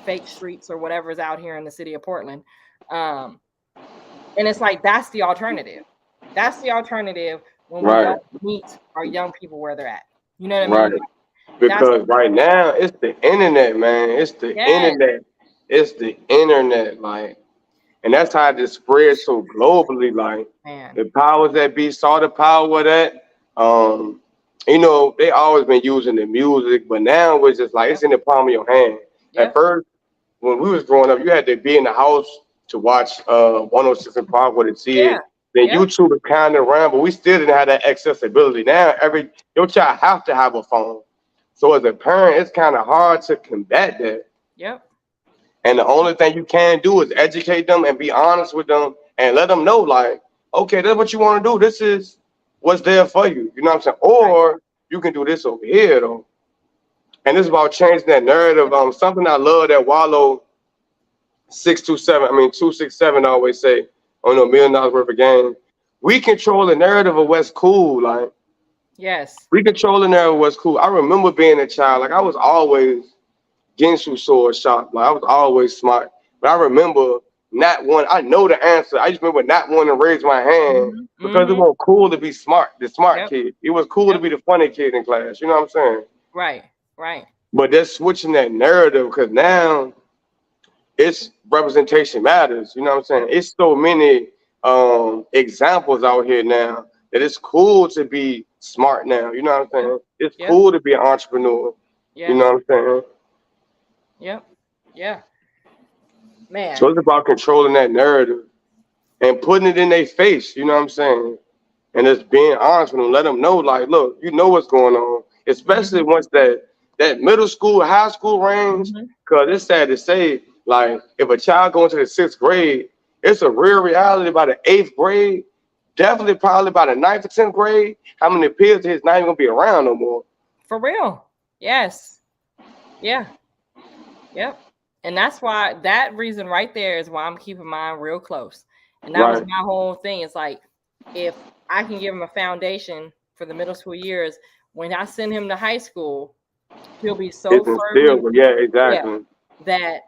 fake streets or whatever's out here in the city of Portland. And it's like, that's the alternative. That's the alternative when we Right. don't meet our young people where they're at. You know what I Right. mean? That's, Because right now it's the internet, man. It's the yes, internet. It's the internet, like, and that's how it just spreads so globally. Like man. the powers that be saw the power of that. Um, you know, they always been using the music, but now it's just like Yep. it's in the palm of your hand. At Yep. first, when we was growing up, you had to be in the house to watch 106 in Park with see Yeah. it. Then Yep. YouTube was kind of around, but we still didn't have that accessibility. Now your child have to have a phone. So as a parent, it's kind of hard to combat that. Yep. And the only thing you can do is educate them and be honest with them and let them know, like, okay, that's what you want to do. This is what's there for you. You know what I'm saying? Or you can do this over here, though. And this is about changing that narrative. Something I love that Wallow 627, 267 always say on $1 million worth of game. We control the narrative of what's cool. Like, Yes. we control the narrative of what's cool. I remember being a child. Like, I was always Ginsu sword sharp. Like I was always smart. But I remember not one. I know the answer. I just remember not wanting to raise my hand because it Mm-hmm. wasn't cool to be smart, the smart Yep. kid. It was cool to Yep. be the funny kid in class. You know what I'm saying? Right. Right. But they're switching that narrative because now it's representation matters. You know what I'm saying? It's so many examples out here now that it's cool to be smart now. You know what I'm saying? It's Yep. cool to be an entrepreneur. Yeah. You know what I'm saying? Yep. Yeah. Man. So it's about controlling that narrative and putting it in their face, you know what I'm saying? And just being honest with them, let them know, like, look, you know what's going on. Especially once that middle school, high school range, Mhm. because it's sad to say, like, if a child going to the 6th grade, it's a real reality by the 8th grade, definitely probably by the 9th or 10th grade, how many peers is not even gonna be around no more. For real. Yes. Yeah. Yep. And that's why, that reason right there is why I'm keeping mine real close. And that was Right. my whole thing. It's like, if I can give him a foundation for the middle school years, when I send him to high school, he'll be so It's firmly instilled, yeah, exactly. that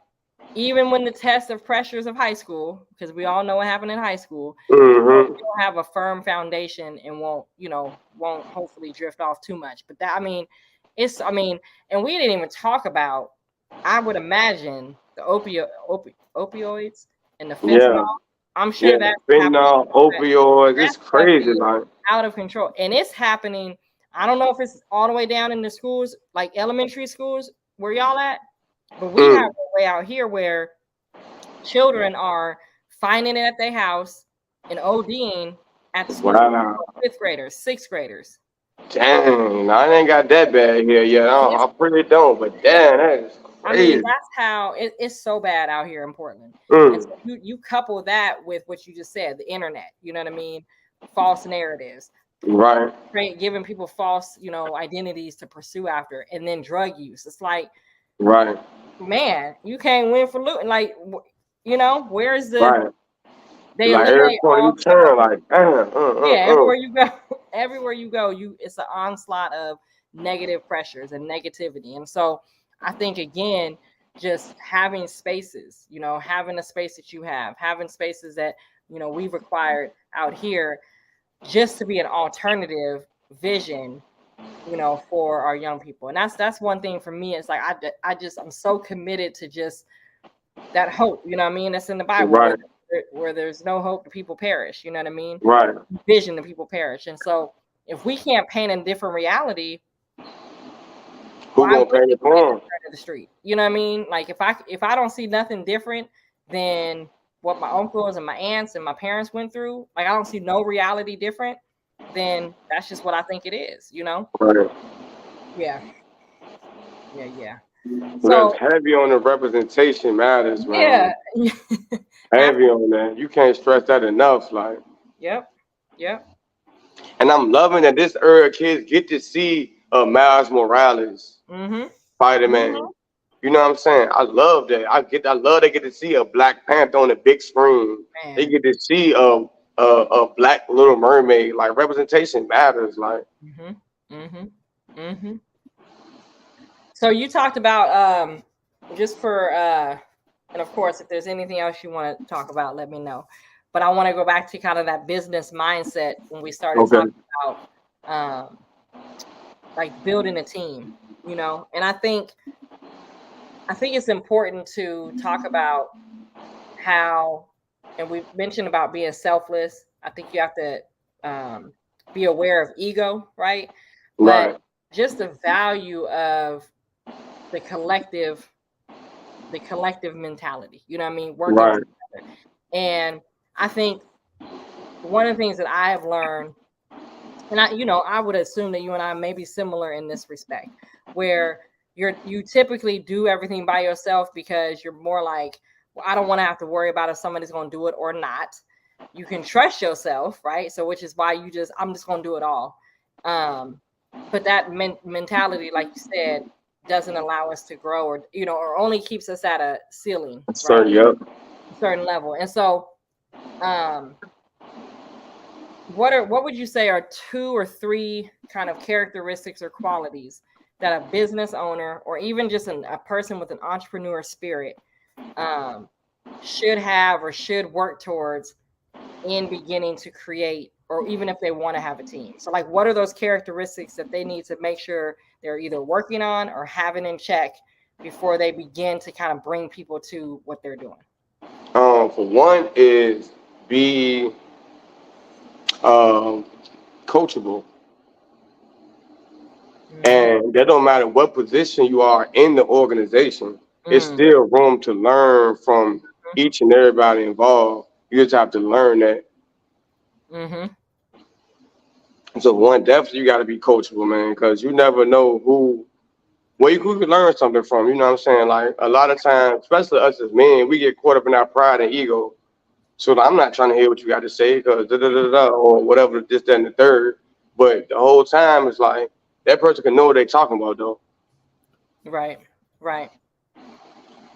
even when the test of pressures of high school, because we all know what happened in high school, Mm-hmm. he'll have a firm foundation and won't hopefully drift off too much. But that, and we didn't even talk about, I would imagine, the opioids and the Yeah. fentanyl. I'm sure that's happening. fentanyl, opioids, it's That's crazy, fucking like. out of control, and it's happening. I don't know if it's all the way down in the schools, like elementary schools, where y'all at, but we have a way out here where children are finding it at their house and ODing at the school. Wow. 5th graders, 6th graders. Dang, I ain't got that bad here yet. I pretty don't, but damn, that is crazy. I mean, that's how it's so bad out here in Portland. And so you couple that with what you just said, the internet, you know what I mean? False narratives. Right. Giving people false, identities to pursue after, and then drug use. It's like, right, man, you can't win for looting. Like, where's the right. They like eliminate all you turn, like, everywhere you go, it's an onslaught of negative pressures and negativity. And so I think, again, just having spaces, having a space that you have, having spaces that we've acquired out here, just to be an alternative vision, for our young people. And that's one thing for me. It's like I'm so committed to just that hope, that's in the Bible. Right. Where there's no hope, the people perish. You know what I mean? Right. Vision, the people perish. And so if we can't paint a different reality, who gonna paint it for them? The street. You know what I mean? Like if I don't see nothing different than what my uncles and my aunts and my parents went through, like I don't see no reality different, then that's just what I think it is, Right. Yeah. So that's heavy on the representation matters, man. Yeah. Heavy on that. You can't stress that enough. Like. Yep. And I'm loving that this era kids get to see Miles Morales, Spider-Man. Mm-hmm. You know what I'm saying? I love that. I love they get to see a Black Panther on the big screen. Man. They get to see a Black Little Mermaid. Like representation matters. Like. So you talked about just for and of course, if there's anything else you want to talk about, let me know. But I want to go back to kind of that business mindset when we started talking about like building a team, and I think it's important to talk about how, and we mentioned about being selfless. I think you have to be aware of ego, right? But just the value of the collective mentality, you know what I mean? Working together. And I think one of the things that I have learned, and I would assume that you and I may be similar in this respect, where you typically do everything by yourself because you're more like, well, I don't want to have to worry about if somebody's going to do it or not. You can trust yourself, right? So which is why I'm just going to do it all. But that mentality, like you said, doesn't allow us to grow, or only keeps us at a ceiling, certain level. And so, what would you say are 2 or 3 kind of characteristics or qualities that a business owner, or even just a person with an entrepreneur spirit, should have or should work towards in beginning to create, or even if they want to have a team? So like, what are those characteristics that they need to make sure they're either working on or having in check before they begin to kind of bring people to what they're doing? For one is be coachable. And that don't matter what position you are in the organization, it's still room to learn from each and everybody involved. You just have to learn that. So one, definitely you got to be coachable, man, because you never know where you could learn something from. You know what I'm saying? Like a lot of times, especially us as men, we get caught up in our pride and ego. So I'm not trying to hear what you got to say because or whatever, this, that, and the third. But the whole time it's like that person can know what they're talking about, though. Right.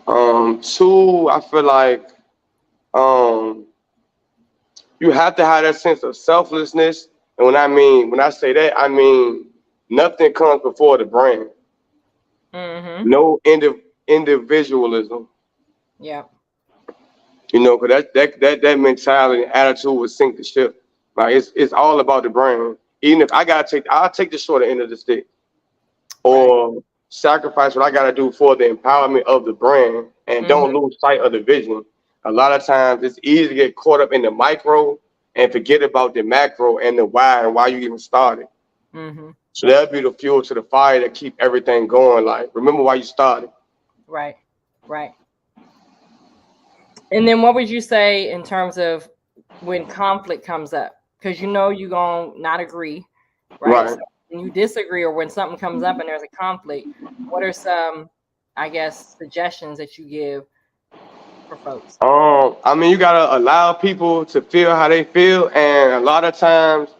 2, I feel like you have to have that sense of selflessness. And when I say that, I mean nothing comes before the brand. No individualism. Yeah. Because that mentality and attitude will sink the ship. Like it's all about the brand. Even if I'll take the shorter end of the stick, or sacrifice what I gotta do for the empowerment of the brand, and don't lose sight of the vision. a lot of times it's easy to get caught up in the micro and forget about the macro and the why and why you even started. Mm-hmm. So that'd be the fuel to the fire that keep everything going. Like, remember why you started. Right. Right. And then what would you say in terms of when conflict comes up? Because you're going to not agree, right? Right. So when you disagree or when something comes up and there's a conflict, what are some, I guess, suggestions that you give for folks? I mean, you gotta allow people to feel how they feel, and a lot of times,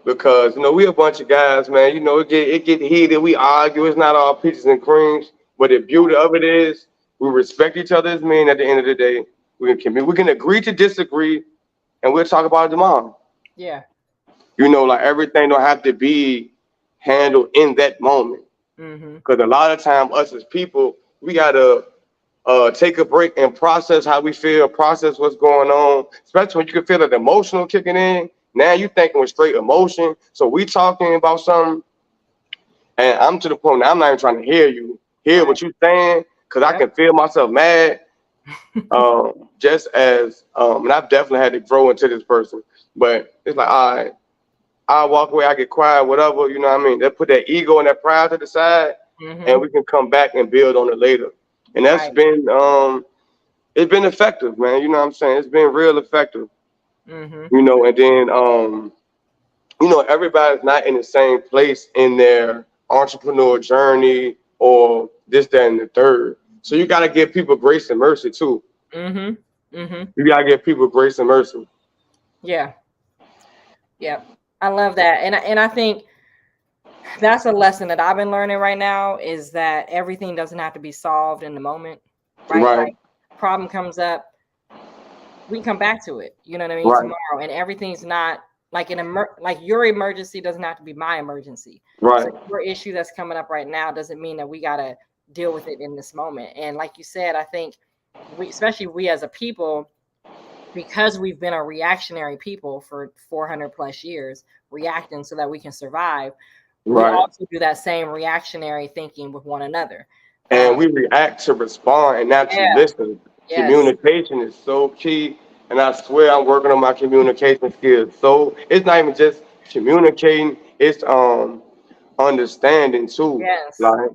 because we a bunch of guys, man. It get heated. We argue. It's not all peaches and creams, but the beauty of it is we respect each other as men. At the end of the day, we can agree to disagree, and we'll talk about it tomorrow. Yeah. Like everything don't have to be handled in that moment, Mm-hmm. because a lot of time us as people, we gotta take a break and process how we feel, process what's going on, especially when you can feel that emotional kicking in. Now you thinking with straight emotion. So we talking about something, and I'm to the point now I'm not even trying to hear Right. what you saying, because I Yep. can feel myself mad. Just as, and I've definitely had to grow into this person, but it's like, all right, I walk away, I get quiet, whatever, you know what I mean? They put that ego and that pride to the side, and Mm-hmm. we can come back and build on it later. And that's Right. been it's been effective, man. You know what I'm saying? It's been real effective. Mm-hmm. And then everybody's not in the same place in their entrepreneur journey or this, that, and the third. So you gotta give people grace and mercy too. Mm-hmm. Mm-hmm. You gotta give people grace and mercy. Yeah. Yeah. I love that. And I think that's a lesson that I've been learning right now, is that everything doesn't have to be solved in the moment, right? Right, Like, problem comes up, we can come back to it. You know what I mean? right, Tomorrow, and everything's not like like your emergency doesn't have to be my emergency. So right, your issue that's coming up right now doesn't mean that we gotta deal with it in this moment. And like you said, I think especially we as a people, because we've been a reactionary people for 400 plus years, reacting so that we can survive, we right. also do that same reactionary thinking with one another. And we react to respond and not to Yeah, listen. yes, Communication is so key, and I swear I'm working on my communication skills. So it's not even just communicating; it's understanding too. yes. Like,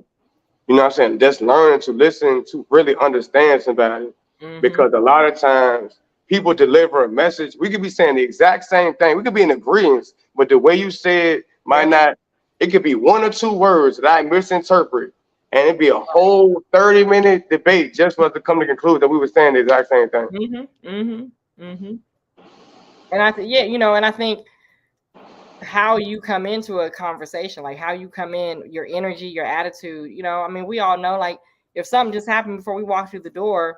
what I'm saying, just learning to listen to really understand somebody, Mm-hmm. because a lot of times people deliver a message. We could be saying the exact same thing. We could be in agreement, but the way you say it might Yep. not. It could be one or two words that I misinterpret, and it'd be a whole 30-minute debate just for us to come to the conclusion that we were saying the exact same thing. Mm-hmm. Mm-hmm. Mm-hmm. And I think, yeah, and I think how you come into a conversation, like how you come in, your energy, your attitude, I mean, we all know, like, if something just happened before we walk through the door,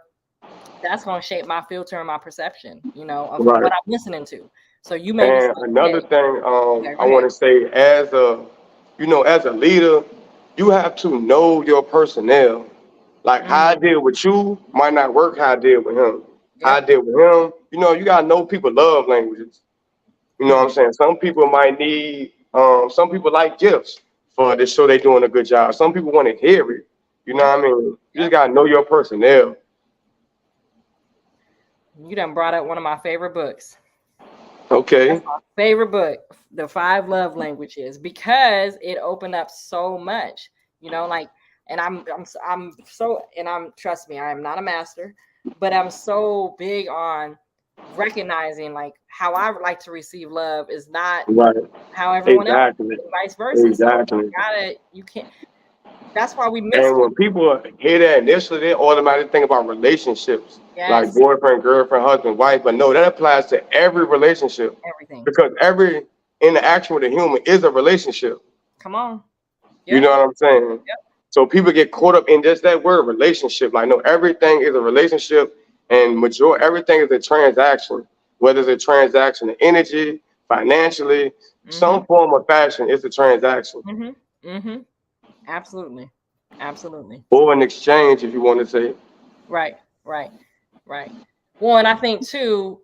that's going to shape my filter and my perception, of Right. what I'm listening to. So you may be And saying, another thing, yeah, go I ahead. want to say, as a leader, you have to know your personnel. Like, how I Mm, deal with you might not work how I deal with him. How I yep. deal with him, you gotta know people love languages. You know what Hmm. I'm saying? Some people might need, some people like gifts for to show they doing a good job. Some people want to hear it. You know Yep. what I mean? You just Yep. gotta know your personnel. You done brought up one of my favorite books. That's Okay. my favorite book, The Five Love Languages, because it opened up so much, like, and I'm so, and trust me, I am not a master, but I'm so big on recognizing, like, how I like to receive love is not Right. how everyone else, Exactly. and vice versa. So Exactly. you can't, that's why we miss And when people. people hear that initially, they automatically think about relationships, like Yes, boyfriend, girlfriend, husband, wife. But no, that applies to every relationship, everything. because every interaction with a human is a relationship. Come on. You Yep. know what I'm saying? Yep. So people get caught up in just that word relationship. Like, no, everything is a relationship, and everything is a transaction. Whether it's a transaction of energy, financially, Mm-hmm. some form of fashion, it's a transaction Mm-hmm. Mm-hmm. Absolutely. Absolutely. or an exchange, if you want to say. Right. Right. Right. Well, and I think too,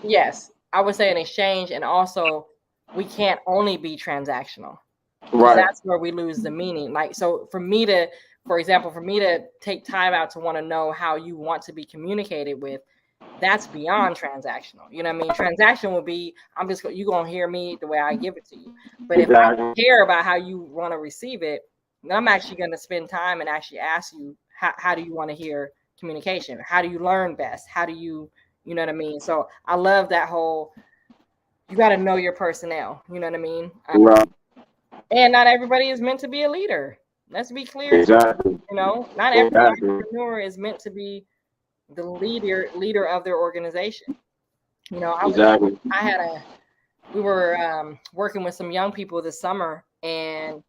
yes, I would say an exchange, and also we can't only be transactional, because Right. that's where we lose the meaning. Like, so for me to for example, for me to take time out to want to know how you want to be communicated with, that's beyond transactional. You know what I mean? Transaction will be, you're going to hear me the way I give it to you. But if I care about how you want to receive it, then I'm actually going to spend time and actually ask you, how do you want to hear communication? How do you learn best? How do you know what I mean? So I love that whole, you got to know your personnel. You know what I mean? And not everybody is meant to be a leader. Let's be clear. Exactly. You know, not every entrepreneur is meant to be the leader of their organization. You know, we were working with some young people this summer, and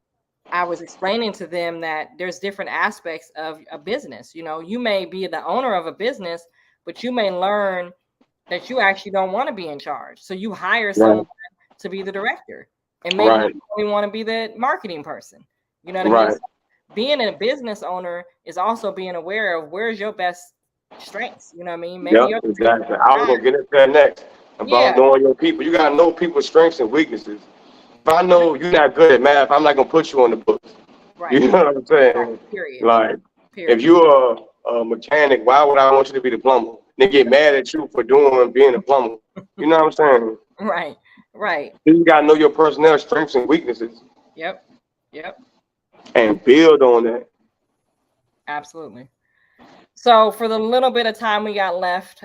I was explaining to them that there's different aspects of a business. You know, you may be the owner of a business, but you may learn that you actually don't want to be in charge. So you hire someone to be the director, and maybe you only want to be the marketing person. You know what I mean? So being a business owner is also being aware of where's your best strengths. You know what I mean? Maybe exactly. I was gonna get into that next about knowing your people. You gotta know people's strengths and weaknesses. If I know you're not good at math, I'm not gonna put you on the books. Right. You know what I'm saying? Right. Period. Like, if you're a mechanic, why would I want you to be the plumber? They get mad at you for being a plumber. You know what I'm saying? Right. Right. You gotta know your personnel strengths and weaknesses. Yep. And build on that. Absolutely. So for the little bit of time we got left,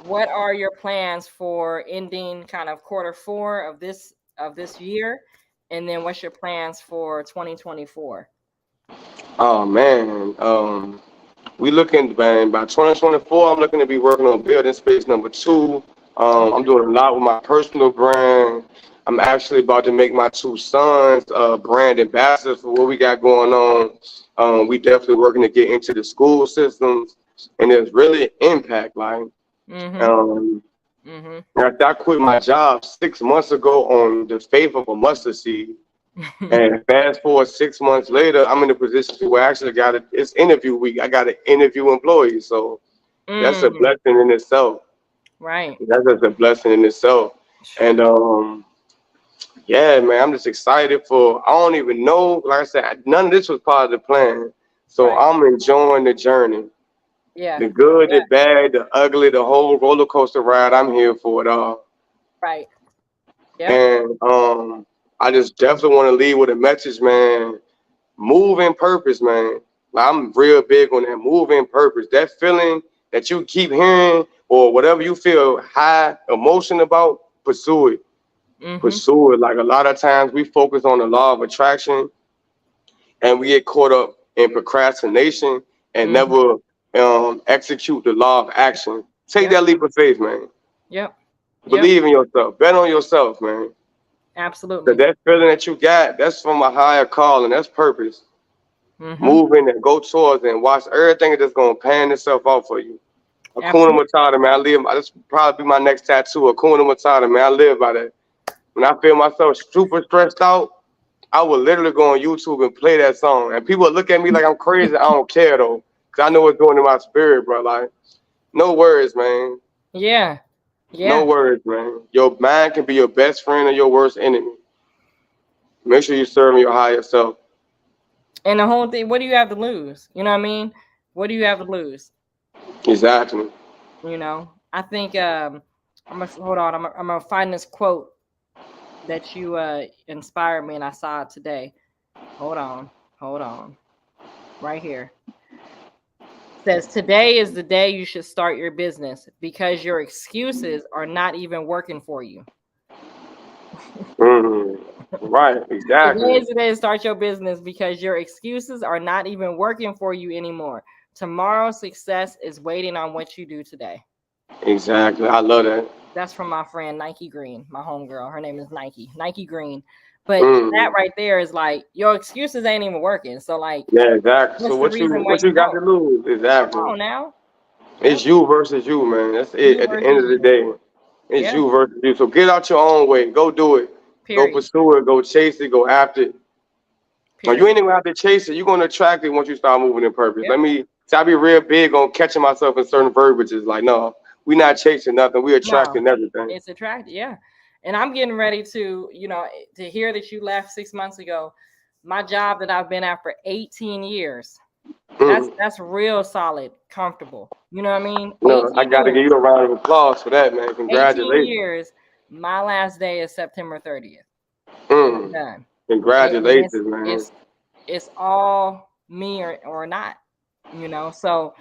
what are your plans for ending kind of Q4 of this year? And then what's your plans for 2024? Oh man. We looking, man, by 2024, I'm looking to be working on building space number 2. I'm doing a lot with my personal brand. I'm actually about to make my 2 sons brand ambassadors for what we got going on. We definitely working to get into the school systems, and there's really impact. Like, after I quit my job 6 months ago on the faith of a mustard seed, and fast forward 6 months later, I'm in a position where I actually it's interview week. I got to interview employees, so that's a blessing in itself. Right. That's just a blessing in itself. And yeah, man, I'm just excited for, I don't even know, like I said, none of this was part of the plan. So I'm enjoying the journey. Yeah. The good, the bad, the ugly, the whole roller coaster ride, I'm here for it all. Right. Yeah. And I just definitely want to leave with a message, man. Move in purpose, man. Like, I'm real big on that. Move in purpose. That feeling that you keep hearing, or whatever you feel high emotion about, pursue it. Pursue it. Like, a lot of times we focus on the law of attraction and we get caught up in procrastination and never execute the law of action. Take that leap of faith, man. Believe in yourself. Bet on yourself, man. Absolutely. That feeling that you got, that's from a higher call, and that's purpose. Move in and go towards it and watch everything that's going to pan itself out for you. Hakuna Matata, man. This will probably be my next tattoo. Hakuna Matata, man. I live by that. When I feel myself super stressed out, I will literally go on YouTube and play that song. And people look at me like I'm crazy. I don't care, though, because I know what's going in my spirit, bro. Like, no words, man. Yeah. No words, man. Your mind can be your best friend or your worst enemy. Make sure you're serving your higher self. And the whole thing, what do you have to lose? You know what I mean? What do you have to lose? Exactly. You know, I think I'm gonna find this quote that you inspired me, and I saw it today. Hold on. Right here. It says, today is the day you should start your business because your excuses are not even working for you. Right, exactly. Today is the day to start your business because your excuses are not even working for you anymore. Tomorrow's success is waiting on what you do today. Exactly. I love that. That's from my friend Nike Green, my homegirl. Her name is Nike Green. But that right there is like, your excuses ain't even working. So like, yeah, exactly. So what you got to lose? Exactly. Come on now. It's you versus you, man. That's it. At the end of the day, it's you versus you. So get out your own way. Go do it. Period. Go pursue it. Go chase it. Go after it. Period. You ain't even have to chase it. You're gonna attract it once you start moving in purpose. I be real big on catching myself in certain verbiages. Like, no, we not chasing nothing. We attracting everything. It's attracted, yeah. And I'm getting ready to, to hear that you left 6 months ago. my job that I've been at for 18 years. Mm. That's real solid, comfortable. You know what I mean? No, I got to give you a round of applause for that, man. 18 Congratulations. years. My last day is September 30th. I'm Mm. done. Congratulations, And man. it's all me or not, you know. So,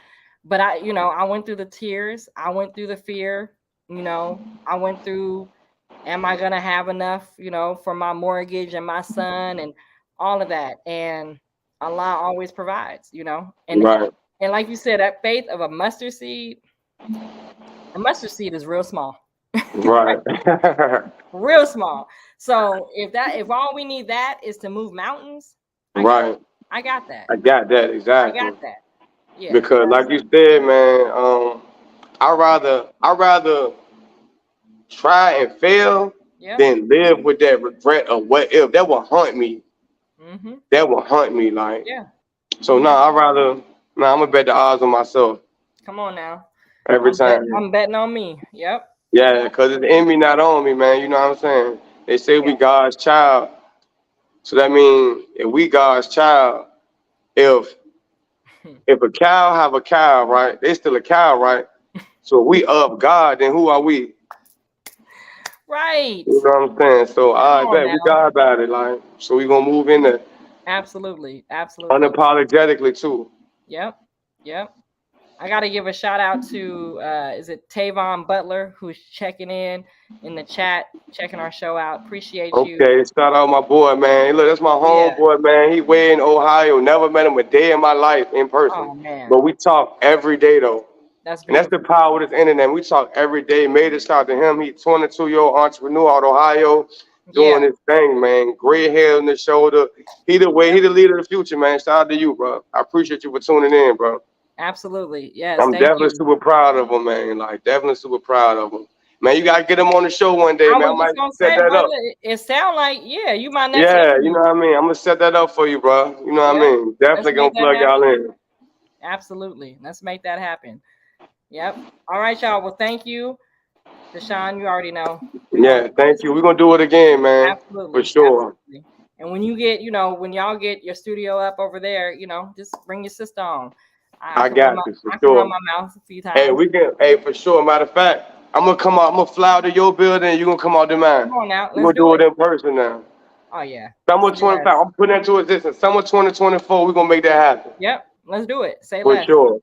but I went through the tears. I went through the fear. You know, I went through, am I gonna have enough, for my mortgage and my son and all of that? And Allah always provides, And Right. and like you said, that faith of a mustard seed is real small. Right. Real small. So if all we need that is to move mountains, Right. I got that. I got that, I exactly. got that. Yeah. Because like you said, man, I rather try and fail than live with that regret of what if. That will haunt me. Mm-hmm. That will haunt me, like. Yeah. So I'm gonna bet the odds on myself. Come on now. Every time. I'm betting on me. Yep. Yeah, because it's in me, not on me, man. You know what I'm saying? They say we God's child. So that means if we God's child, if a cow have a cow, right? They still a cow, right? So if we of God, then who are we? Right. You know what I'm saying? So I bet we God about it, like. So we gonna move in there. Absolutely. Unapologetically too. Yep. I got to give a shout out to, is it Tavon Butler, who's checking in the chat, checking our show out. Appreciate you. Okay, shout out my boy, man. Look, that's my homeboy, man. He way in Ohio. Never met him a day in my life in person. Oh, man. But we talk every day, though. That's and that's the power of this internet. We talk every day. Made a shout to him. He's 22-year-old entrepreneur out of Ohio doing his thing, man. Gray hair on the shoulder. He the leader of the future, man. Shout out to you, bro. I appreciate you for tuning in, bro. Absolutely. Yes. I'm definitely super proud of him, man. Like, definitely super proud of him. Man, you gotta get him on the show one day, man. I might set that up. It sound like, you my next you know what I mean? I'm gonna set that up for you, bro. You know what I mean? Definitely gonna plug y'all in. Absolutely. Let's make that happen. Yep. All right, y'all. Well, thank you. Deshaun, you already know. Yeah, thank you. We're gonna do it again, man. Absolutely. For sure. Absolutely. And when you get, when y'all get your studio up over there, just bring your sister on. I got you, for I sure. can run my mouth a few times. Hey, for sure. Matter of fact, I'm gonna come out. I'm gonna fly out to your building. You're gonna come out to mine. Come on now. We're gonna do it in person now. Oh yeah. Summer 25. I'm putting that to existence. Summer 2024. We're gonna make that happen. Yep. Let's do it. Say for less. Sure.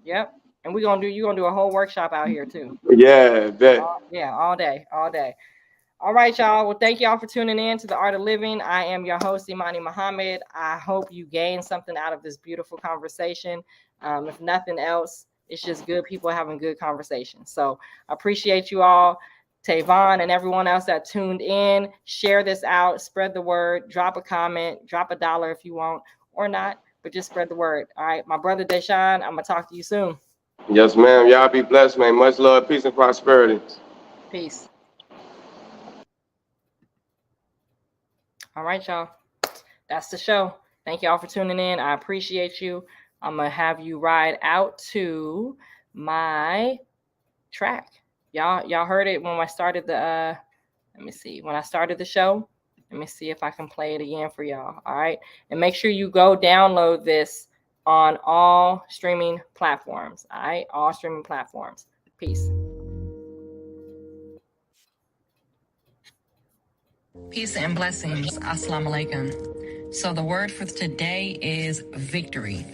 Yep. And you're gonna do a whole workshop out here too. Yeah, bet. All day. All right, y'all. Well, thank y'all for tuning in to The Art of Living. I am your host, Imani Muhammad. I hope you gained something out of this beautiful conversation. If nothing else, it's just good people having good conversations. So I appreciate you all. Tavon and everyone else that tuned in. Share this out. Spread the word. Drop a comment. Drop $1 if you want or not, but just spread the word. All right. My brother Deshaun, I'm going to talk to you soon. Yes, ma'am. Y'all be blessed, man. Much love, peace, and prosperity. Peace. All right, y'all. That's the show. Thank y'all for tuning in. I appreciate you. I'm going to have you ride out to my track. Y'all heard it when I started the, let me see. When I started the show, let me see if I can play it again for y'all. All right. And make sure you go download this on all streaming platforms. All right. All streaming platforms. Peace. Peace and blessings. Assalamu alaikum. So the word for today is victory.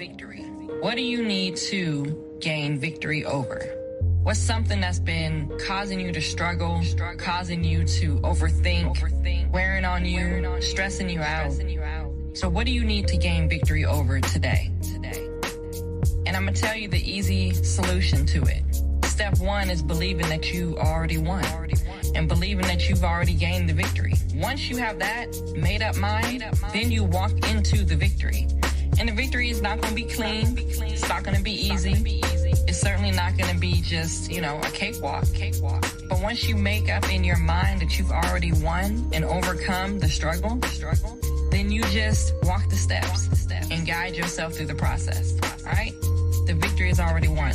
What do you need to gain victory over? What's something that's been causing you to struggle, causing you to overthink, wearing on you, stressing you out? So what do you need to gain victory over today? And I'm going to tell you the easy solution to it. Step 1 is believing that you already won and believing that you've already gained the victory. Once you have that made up mind, then you walk into the victory. And the victory is not going to be clean. It's not going to be easy. It's certainly not going to be just, a cakewalk. But once you make up in your mind that you've already won and overcome the struggle, then you just walk the steps and guide yourself through the process. All right? The victory is already won.